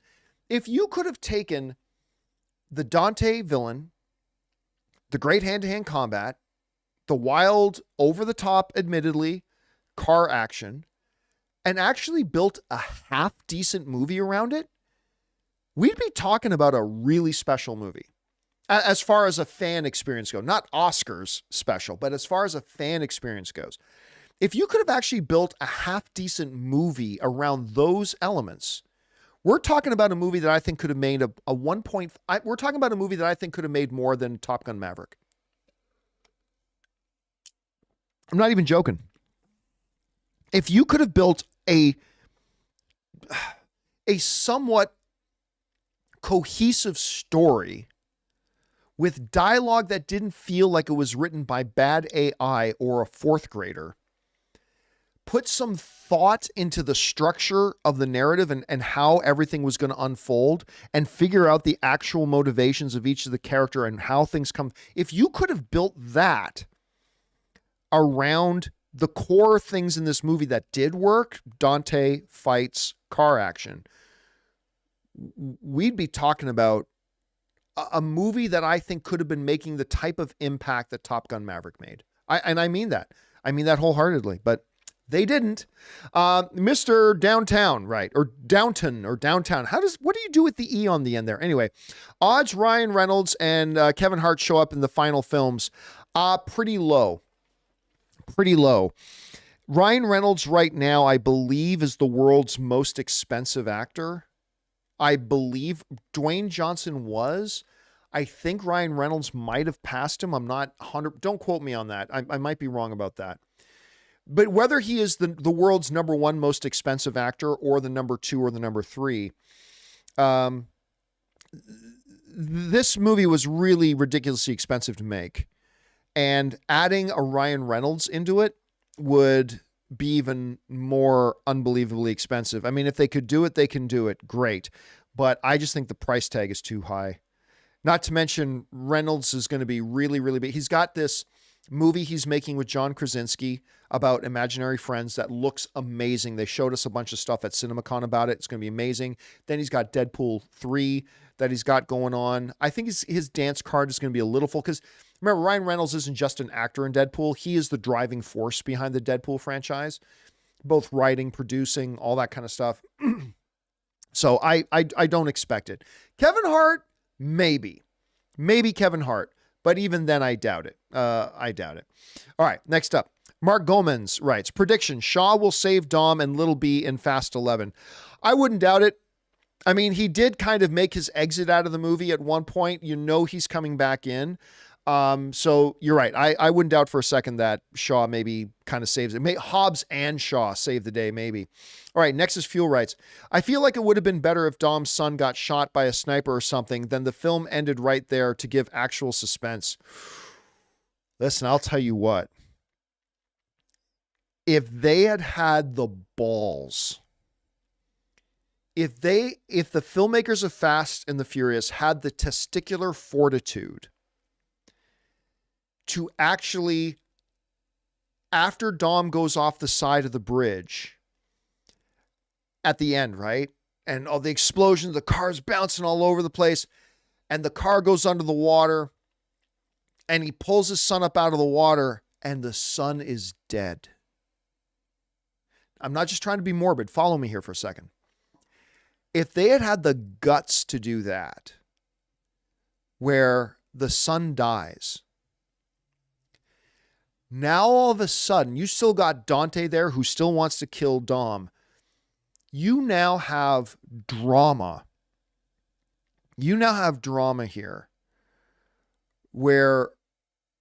if you could have taken the Dante villain, the great hand-to-hand combat, the wild, over-the-top, admittedly, car action, and actually built a half-decent movie around it, we'd be talking about a really special movie. As far as a fan experience goes, not Oscars special, but as far as a fan experience goes. If you could have actually built a half-decent movie around those elements, we're talking about a movie that I think could have made we're talking about a movie that I think could have made more than Top Gun Maverick. I'm not even joking. If you could have built a somewhat cohesive story with dialogue that didn't feel like it was written by bad AI or a fourth grader, put some thought into the structure of the narrative and how everything was going to unfold, and figure out the actual motivations of each of the character and how things come. If you could have built that around the core things in this movie that did work, Dante, fights, car action, we'd be talking about a movie that I think could have been making the type of impact that Top Gun Maverick made. I mean that. I mean that wholeheartedly, but they didn't. Mr. Downtown, right? Or Downton or Downtown. What do you do with the E on the end there? Anyway, odds Ryan Reynolds and Kevin Hart show up in the final films. Pretty low. Pretty low. Ryan Reynolds right now, I believe, is the world's most expensive actor. I believe Dwayne Johnson was. I think Ryan Reynolds might have passed him. I'm not 100. Don't quote me on that. I might be wrong about that. But whether he is the world's number one most expensive actor or the number 2 or the number 3, this movie was really ridiculously expensive to make. And adding a Ryan Reynolds into it would be even more unbelievably expensive. I mean, if they could do it, they can do it. Great. But I just think the price tag is too high. Not to mention Reynolds is going to be really, really big. He's got this movie he's making with John Krasinski about imaginary friends that looks amazing. They showed us a bunch of stuff at CinemaCon about it. It's going to be amazing. Then he's got Deadpool 3 that he's got going on. I think his dance card is going to be a little full because remember, Ryan Reynolds isn't just an actor in Deadpool. He is the driving force behind the Deadpool franchise, both writing, producing, all that kind of stuff. So I don't expect it. Kevin Hart, maybe Kevin Hart. But even then, I doubt it. I doubt it. All right, next up. Mark Gomez writes, prediction, Shaw will save Dom and Little B in Fast 11. I wouldn't doubt it. I mean, he did kind of make his exit out of the movie at one point. You know he's coming back in. So you're right. I wouldn't doubt for a second that Shaw maybe kind of saves it. Hobbs and Shaw save the day, maybe. All right, next is Fuel writes, I feel like it would have been better if Dom's son got shot by a sniper or something, then the film ended right there to give actual suspense. Listen, I'll tell you what. If they had had the balls, if the filmmakers of Fast and the Furious had the testicular fortitude to actually, after Dom goes off the side of the bridge at the end, right? And all the explosions, the car's bouncing all over the place, and the car goes under the water, and he pulls his son up out of the water, and the son is dead. I'm not just trying to be morbid. Follow me here for a second. If they had had the guts to do that, where the son dies, now all of a sudden, you still got Dante there who still wants to kill Dom. You now have drama. You now have drama here where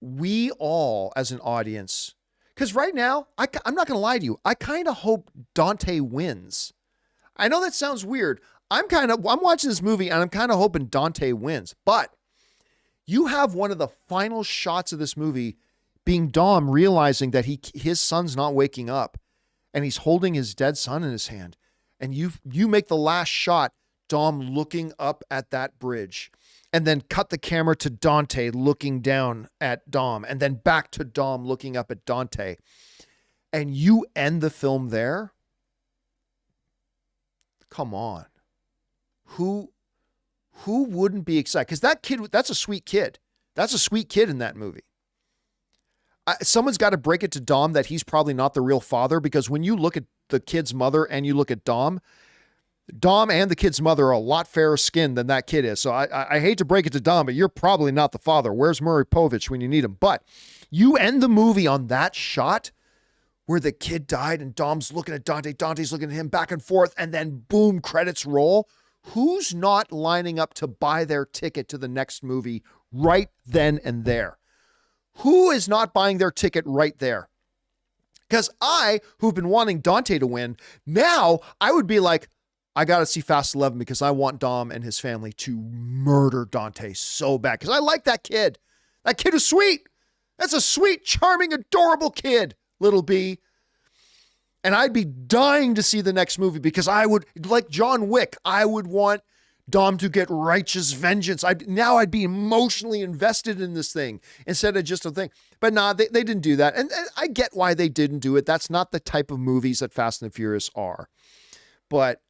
we all, as an audience, Because right now, I'm not going to lie to you. I kind of hope Dante wins. I know that sounds weird. I'm watching this movie and I'm kind of hoping Dante wins. But you have one of the final shots of this movie being Dom realizing that his son's not waking up and he's holding his dead son in his hand. And you make the last shot, Dom looking up at that bridge, and then cut the camera to Dante looking down at Dom, and then back to Dom looking up at Dante. And you end the film there. Come on. Who wouldn't be excited? Because that kid, that's a sweet kid. That's a sweet kid in that movie. Someone's got to break it to Dom that he's probably not the real father, because when you look at the kid's mother and you look at Dom and the kid's mother are a lot fairer skinned than that kid is. So I hate to break it to Dom, but you're probably not the father. Where's Murray Povich when you need him? But you end the movie on that shot where the kid died and Dom's looking at Dante, Dante's looking at him, back and forth, and then boom, credits roll. Who's not lining up to buy their ticket to the next movie right then and there? Who is not buying their ticket right there? Because who've been wanting Dante to win, now I would be like, I got to see Fast 11 because I want Dom and his family to murder Dante so bad. Because I like that kid. That kid is sweet. That's a sweet, charming, adorable kid, little B. And I'd be dying to see the next movie because I would, like John Wick, I would want Dom to get righteous vengeance. I'd be emotionally invested in this thing instead of just a thing. But nah, they didn't do that. And I get why they didn't do it. That's not the type of movies that Fast and the Furious are. But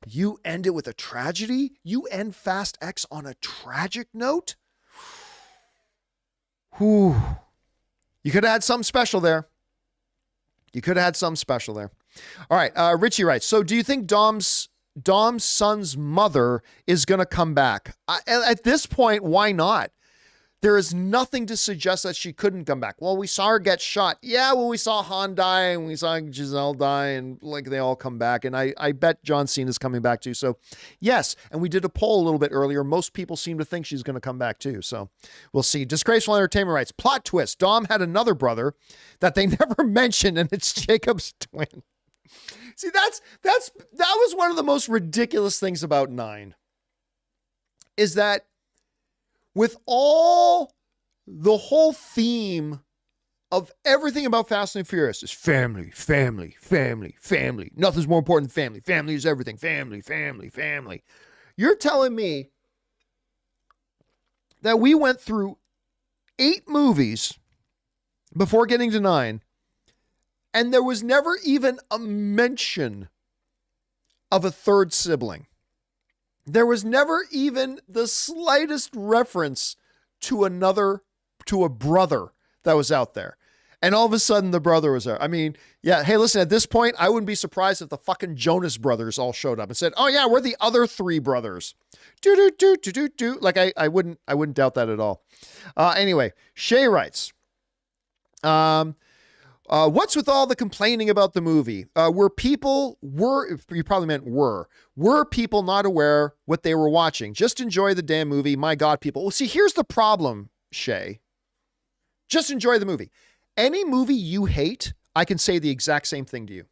you end it with a tragedy? You end Fast X on a tragic note? Whew. You could have had something special there. All right. Richie writes, so do you think Dom's son's mother is going to come back? At this point, why not? There is nothing to suggest that she couldn't come back. Well, we saw her get shot. Yeah, well, we saw Han die and we saw Giselle die and like they all come back. And I bet John Cena's coming back too. So yes. And we did a poll a little bit earlier. Most people seem to think she's going to come back too. So we'll see. Disgraceful Entertainment writes, plot twist. Dom had another brother that they never mentioned and it's Jacob's twin. See, that was one of the most ridiculous things about 9 is that with the whole theme of everything about Fast and Furious is family, family, family, family. Nothing's more important than family. Family is everything. Family, family, family. You're telling me that we went through 8 movies before getting to 9, and there was never even a mention of a third sibling. There was never even the slightest reference to a brother that was out there. And all of a sudden the brother was there. I mean, yeah. Hey, listen, at this point, I wouldn't be surprised if the fucking Jonas brothers all showed up and said, oh yeah, we're the other 3 brothers. Do. Like I wouldn't doubt that at all. Anyway, Shay writes, what's with all the complaining about the movie? Were people not aware what they were watching? Just enjoy the damn movie. My God, people. Well, see, here's the problem, Shay. Just enjoy the movie. Any movie you hate, I can say the exact same thing to you.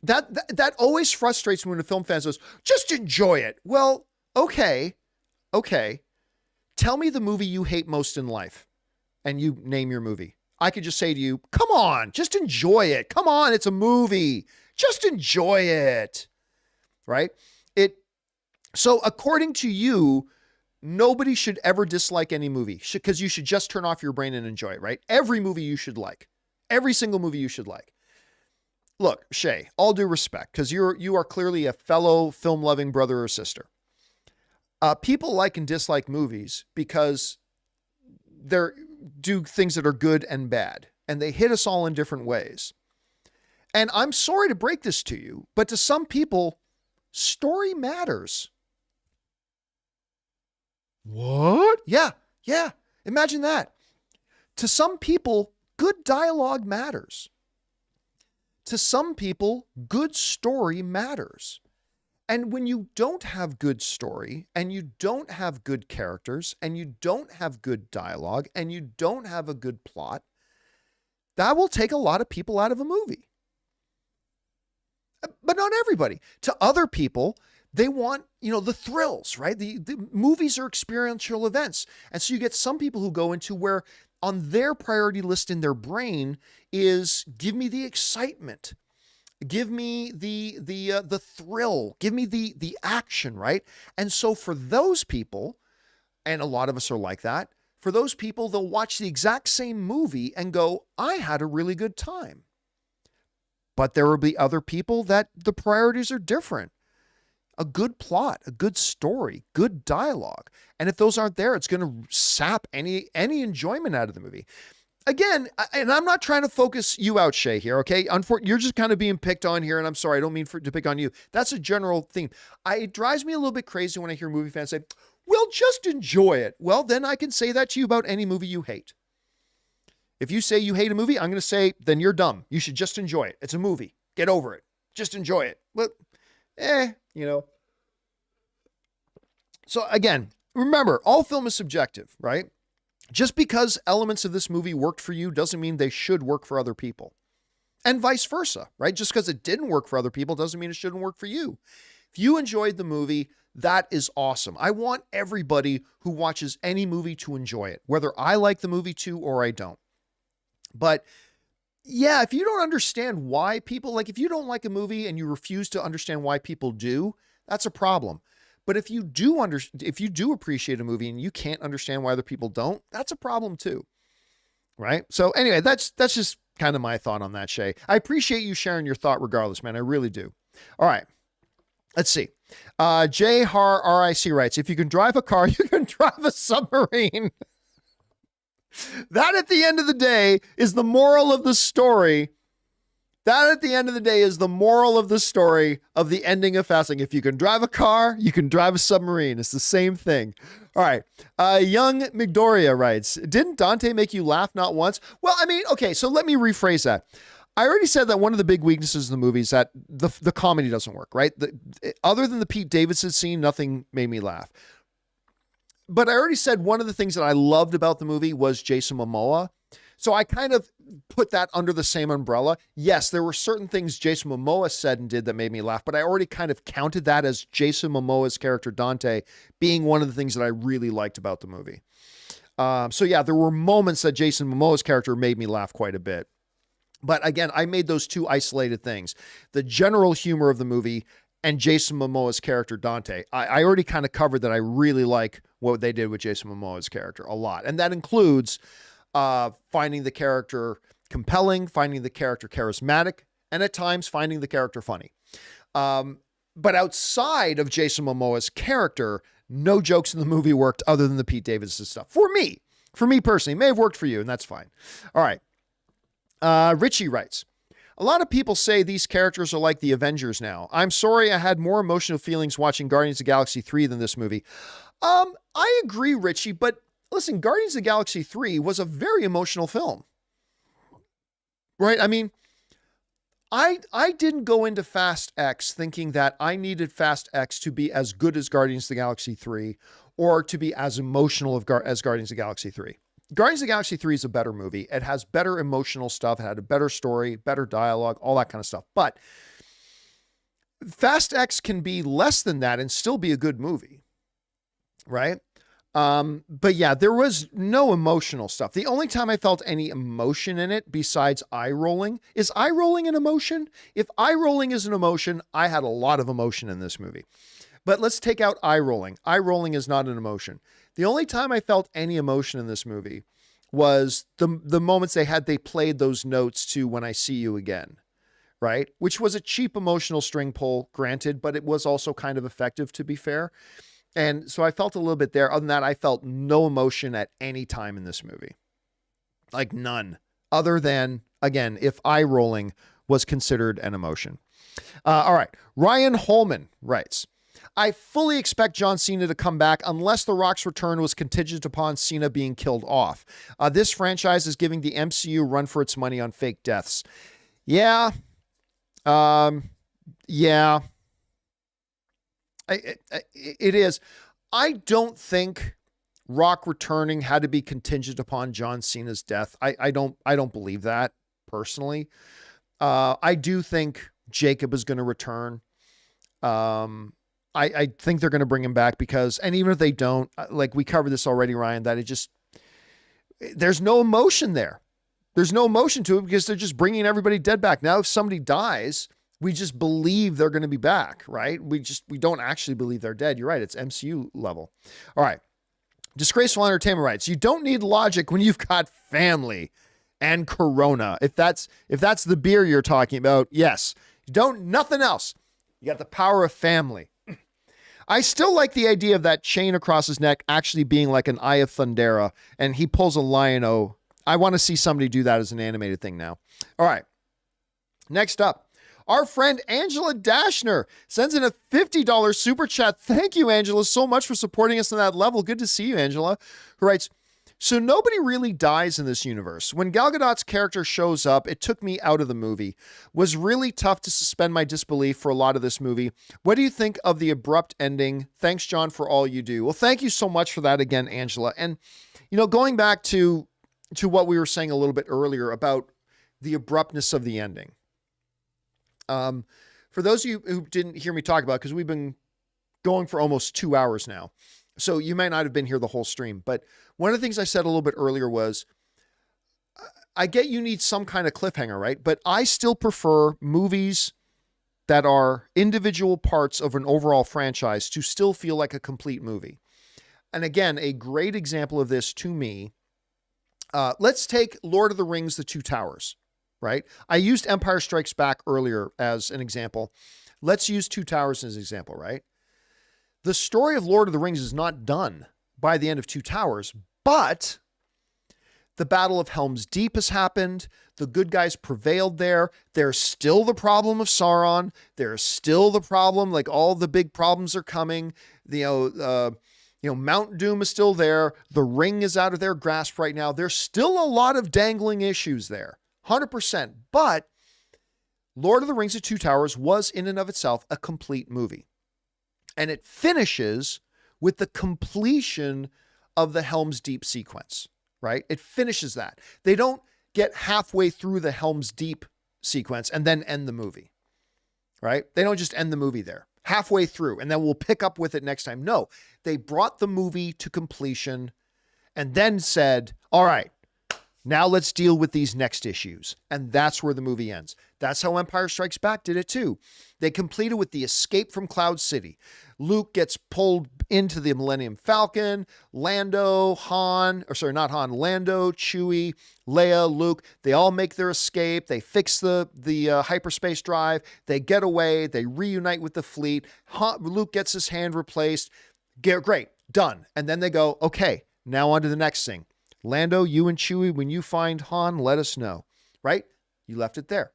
That always frustrates me when a film fan says, just enjoy it. Well, okay. Tell me the movie you hate most in life, and you name your movie. I could just say to you, come on, just enjoy it. Come on, it's a movie. Just enjoy it. Right? So according to you, nobody should ever dislike any movie because you should just turn off your brain and enjoy it, right? Every movie you should like. Every single movie you should like. Look, Shay, all due respect, because you are clearly a fellow film-loving brother or sister. People like and dislike movies because they're do things that are good and bad, and they hit us all in different ways. And I'm sorry to break this to you, but to some people, story matters. What? Yeah. Imagine that. To some people, good dialogue matters. To some people, good story matters. And when you don't have good story, and you don't have good characters, and you don't have good dialogue, and you don't have a good plot, that will take a lot of people out of a movie. But not everybody. To other people, they want, the thrills, right? The movies are experiential events. And so you get some people who go into where on their priority list in their brain is give me the excitement. Give me the thrill. Give me the action, right? And so for those people, and a lot of us are like that, for those people, they'll watch the exact same movie and go, I had a really good time. But there will be other people that the priorities are different. A good plot, a good story, good dialogue. And if those aren't there, it's going to sap any enjoyment out of the movie. Again, and I'm not trying to focus you out, Shay, here, okay? You're just kind of being picked on here, and I'm sorry, I don't mean to pick on you. That's a general theme. It drives me a little bit crazy when I hear movie fans say, well, just enjoy it. Well, then I can say that to you about any movie you hate. If you say you hate a movie, I'm going to say, then you're dumb. You should just enjoy it. It's a movie. Get over it. Just enjoy it. Well, So again, remember, all film is subjective, right? Just because elements of this movie worked for you doesn't mean they should work for other people. And vice versa, right? Just because it didn't work for other people doesn't mean it shouldn't work for you. If you enjoyed the movie, that is awesome. I want everybody who watches any movie to enjoy it, whether I like the movie too or I don't. But yeah, if you don't understand why people, if you don't like a movie and you refuse to understand why people do, that's a problem. But if you do appreciate a movie and you can't understand why other people don't, that's a problem too. Right? So anyway, that's just kind of my thought on that, Shay. I appreciate you sharing your thought regardless, man. I really do. All right. Let's see. J. RIC writes, if you can drive a car, you can drive a submarine. That at the end of the day is the moral of the story. That at the end of the day is the moral of the story of the ending of Fasting. If you can drive a car, you can drive a submarine. It's the same thing. All right. Young Migdoria writes, didn't Dante make you laugh not once? Well, I mean, okay, so let me rephrase that. I already said that one of the big weaknesses of the movie is that the comedy doesn't work, right? Other than the Pete Davidson scene, nothing made me laugh. But I already said one of the things that I loved about the movie was Jason Momoa. So I kind of put that under the same umbrella. Yes, there were certain things Jason Momoa said and did that made me laugh, but I already kind of counted that as Jason Momoa's character Dante being one of the things that I really liked about the movie. So yeah, there were moments that Jason Momoa's character made me laugh quite a bit. But again, I made those two isolated things. The general humor of the movie and Jason Momoa's character Dante. I already kind of covered that I really like what they did with Jason Momoa's character a lot. And that includes finding the character compelling, finding the character charismatic, and at times finding the character funny. But outside of Jason Momoa's character, no jokes in the movie worked other than the Pete Davidson stuff. For me personally, it may have worked for you, and that's fine. All right. Richie writes, a lot of people say these characters are like the Avengers now. I'm sorry I had more emotional feelings watching Guardians of the Galaxy 3 than this movie. I agree, Richie, but listen, Guardians of the Galaxy 3 was a very emotional film. Right? I mean, I didn't go into Fast X thinking that I needed Fast X to be as good as Guardians of the Galaxy 3 or to be as emotional as Guardians of the Galaxy 3. Guardians of the Galaxy 3 is a better movie. It has better emotional stuff. It had a better story, better dialogue, all that kind of stuff. But Fast X can be less than that and still be a good movie. Right? But yeah, there was no emotional stuff. The only time I felt any emotion in it besides eye rolling is eye rolling an emotion. If eye rolling is an emotion, I had a lot of emotion in this movie. But let's take out eye rolling. Eye rolling is not an emotion. The only time I felt any emotion in this movie was the moments they played those notes to When I See You Again, right? Which was a cheap emotional string pull, granted, but it was also kind of effective, to be fair. And so I felt a little bit there. Other than that, I felt no emotion at any time in this movie. Like none. Other than, again, if eye rolling was considered an emotion. All right. Ryan Holman writes, I fully expect John Cena to come back unless The Rock's return was contingent upon Cena being killed off. This franchise is giving the MCU run for its money on fake deaths. Yeah. Yeah. It is. I don't think Rock returning had to be contingent upon John Cena's death. I don't believe that. personally. I do think Jacob is going to return. I think they're going to bring him back because, and even if they don't, like we covered this already, Ryan, that there's no emotion there. There's no emotion to it because they're just bringing everybody dead back. Now, if somebody dies, we just believe they're going to be back, right? We don't actually believe they're dead. You're right. It's MCU level. All right. Disgraceful Entertainment writes, you don't need logic when you've got family and Corona. If that's the beer you're talking about, yes. You don't, nothing else. You got the power of family. I still like the idea of that chain across his neck actually being like an Eye of Thundera, and he pulls a lion-o. I want to see somebody do that as an animated thing now. All right. Next up, our friend Angela Dashner sends in a $50 super chat. Thank you, Angela, so much for supporting us on that level. Good to see you, Angela. Who writes, so nobody really dies in this universe. When Gal Gadot's character shows up, it took me out of the movie. Was really tough to suspend my disbelief for a lot of this movie. What do you think of the abrupt ending? Thanks, John, for all you do. Well, thank you so much for that again, Angela. And, going back to what we were saying a little bit earlier about the abruptness of the ending. For those of you who didn't hear me talk about it, because we've been going for almost 2 hours now, so you might not have been here the whole stream, but one of the things I said a little bit earlier was, I get you need some kind of cliffhanger, right? But I still prefer movies that are individual parts of an overall franchise to still feel like a complete movie. And again, a great example of this to me, let's take Lord of the Rings, The Two Towers, right? I used Empire Strikes Back earlier as an example. Let's use Two Towers as an example, right? The story of Lord of the Rings is not done by the end of Two Towers, but the Battle of Helm's Deep has happened. The good guys prevailed there. There's still the problem of Sauron. There's still the problem, like all the big problems are coming. Mount Doom is still there. The ring is out of their grasp right now. There's still a lot of dangling issues there, 100%. But Lord of the Rings of Two Towers was in and of itself a complete movie. And it finishes with the completion of the Helm's Deep sequence, right? It finishes that. They don't get halfway through the Helm's Deep sequence and then end the movie, right? They don't just end the movie there, halfway through, and then we'll pick up with it next time. No, they brought the movie to completion and then said, all right, now let's deal with these next issues. And that's where the movie ends. That's how Empire Strikes Back did it too. They completed with the escape from Cloud City. Luke gets pulled into the Millennium Falcon. Lando, Chewie, Leia, Luke, they all make their escape. They fix the hyperspace drive. They get away. They reunite with the fleet. Luke gets his hand replaced. Great, done. And then they go, okay, now on to the next thing. Lando, you and Chewie, when you find Han, let us know, right? You left it there.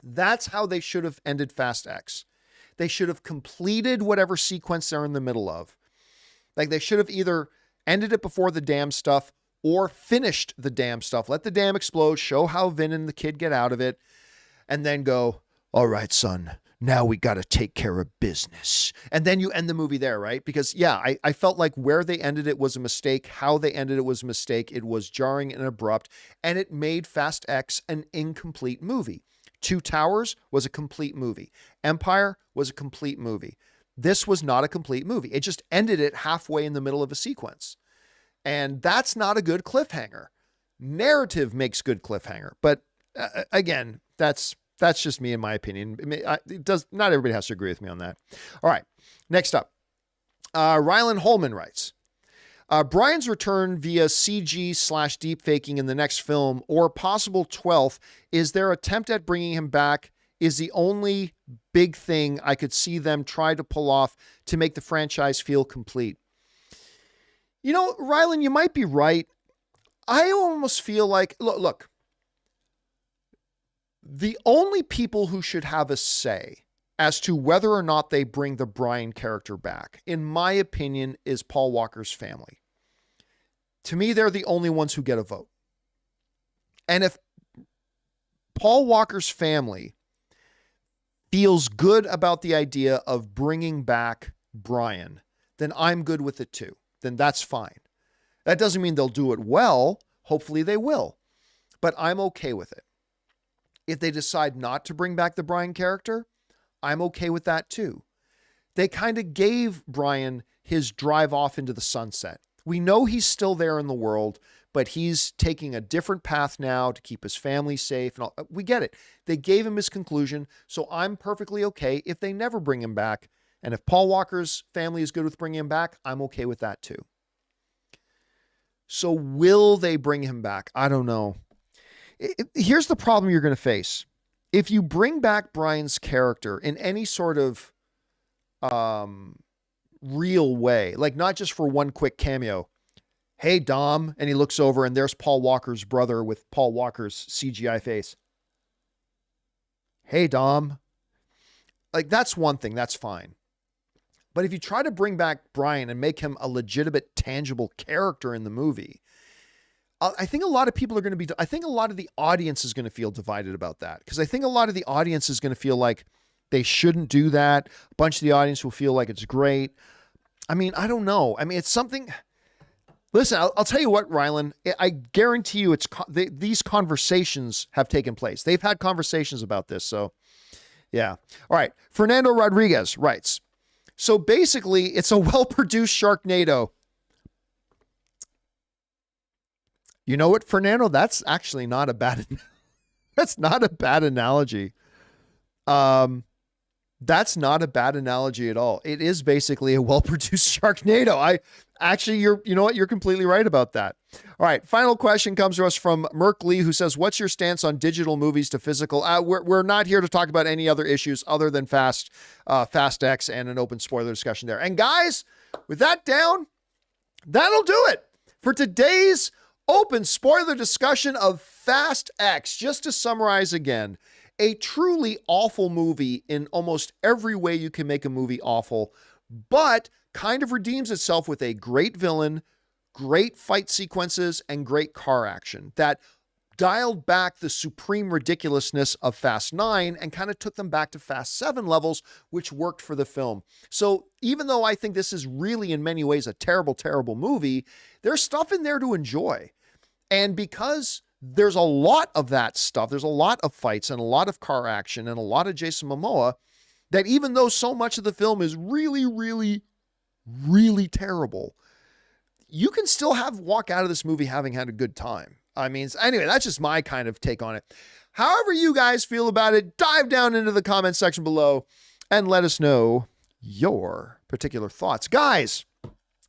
That's how they should have ended Fast X. They should have completed whatever sequence they're in the middle of. Like they should have either ended it before the dam stuff or finished the dam stuff. Let the dam explode, show how Vin and the kid get out of it, and then go, all right, son, now we got to take care of business. And then you end the movie there, right? Because yeah, I felt like where they ended it was a mistake. How they ended it was a mistake. It was jarring and abrupt, and it made Fast X an incomplete movie. Two Towers was a complete movie. Empire was a complete movie. This was not a complete movie. It just ended it halfway in the middle of a sequence. And that's not a good cliffhanger. Narrative makes good cliffhanger. But again, that's just me in my opinion. Not everybody has to agree with me on that. All right, next up. Rylan Holman writes, Brian's return via CG/deepfaking in the next film or possible 12th is their attempt at bringing him back is the only big thing I could see them try to pull off to make the franchise feel complete. Rylan, you might be right. I almost feel like, look, the only people who should have a say as to whether or not they bring the Brian character back, in my opinion, is Paul Walker's family. To me, they're the only ones who get a vote. And if Paul Walker's family feels good about the idea of bringing back Brian, then I'm good with it too. Then that's fine. That doesn't mean they'll do it well. Hopefully they will. But I'm okay with it. If they decide not to bring back the Brian character, I'm okay with that too. They kind of gave Brian his drive off into the sunset. We know he's still there in the world, but he's taking a different path now to keep his family safe. And all. We get it. They gave him his conclusion, so I'm perfectly okay if they never bring him back. And if Paul Walker's family is good with bringing him back, I'm okay with that too. So will they bring him back? I don't know. Here's the problem you're going to face. If you bring back Brian's character in any sort of real way, like not just for one quick cameo, hey, Dom, and he looks over and there's Paul Walker's brother with Paul Walker's CGI face. Hey, Dom. Like, that's one thing. That's fine. But if you try to bring back Brian and make him a legitimate, tangible character in the movie, I think a lot of people are going to be, I think a lot of the audience is going to feel divided about that. Because I think a lot of the audience is going to feel like they shouldn't do that. A bunch of the audience will feel like it's great. I mean, I don't know. I mean, it's something. Listen, I'll tell you what, Rylan, I guarantee you these conversations have taken place. They've had conversations about this. So yeah. All right. Fernando Rodriguez writes, so basically it's a well-produced Sharknado. You know what, Fernando? That's actually not a bad, that's not a bad analogy. That's not a bad analogy at all. It is basically a well-produced Sharknado. You know what? You're completely right about that. All right. Final question comes to us from Merk Lee, who says, what's your stance on digital movies to physical? We're not here to talk about any other issues other than Fast X and an open spoiler discussion there. And guys, with that down, that'll do it for today's open spoiler discussion of Fast X. Just to summarize again, a truly awful movie in almost every way you can make a movie awful, but kind of redeems itself with a great villain, great fight sequences, and great car action that dialed back the supreme ridiculousness of Fast 9 and kind of took them back to Fast 7 levels, which worked for the film. So even though I think this is really in many ways a terrible, terrible movie, there's stuff in there to enjoy. And because there's a lot of that stuff, there's a lot of fights and a lot of car action and a lot of Jason Momoa, that even though so much of the film is really, really, really terrible, you can still walk out of this movie having had a good time. I mean, anyway, that's just my kind of take on it. However you guys feel about it, dive down into the comment section below and let us know your particular thoughts. Guys,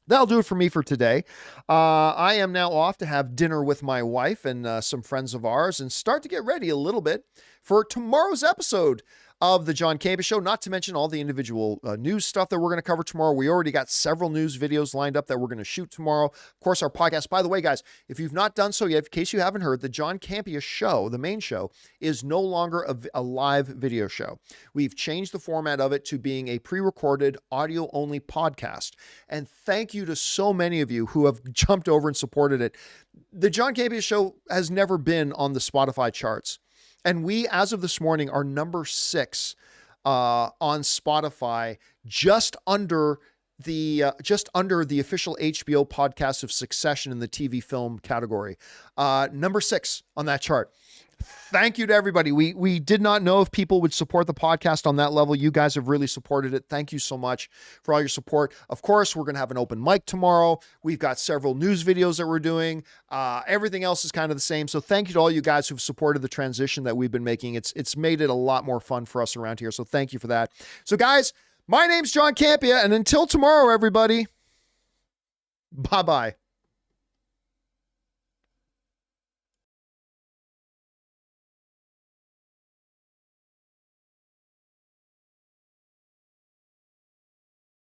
that'll do it for me for today. I am now off to have dinner with my wife and some friends of ours and start to get ready a little bit for tomorrow's episode of the John Campea Show, not to mention all the individual news stuff that we're going to cover tomorrow. We already got several news videos lined up that we're going to shoot tomorrow. Of course, our podcast. By the way, guys, if you've not done so yet, in case you haven't heard, the John Campea Show, the main show, is no longer a live video show. We've changed the format of it to being a pre-recorded, audio-only podcast. And thank you to so many of you who have jumped over and supported it. The John Campea Show has never been on the Spotify charts. And we, as of this morning, are number 6 on Spotify, just under the official HBO podcast of Succession in the TV film category. Number 6 on that chart. Thank you to everybody. We did not know if people would support the podcast on that level. You guys have really supported it. Thank you so much for all your support. Of course, we're going to have an open mic tomorrow. We've got several news videos that we're doing. Everything else is kind of the same. So thank you to all you guys who've supported the transition that we've been making. It's made it a lot more fun for us around here. So thank you for that. So guys, my name's John Campea, and until tomorrow, everybody, bye-bye.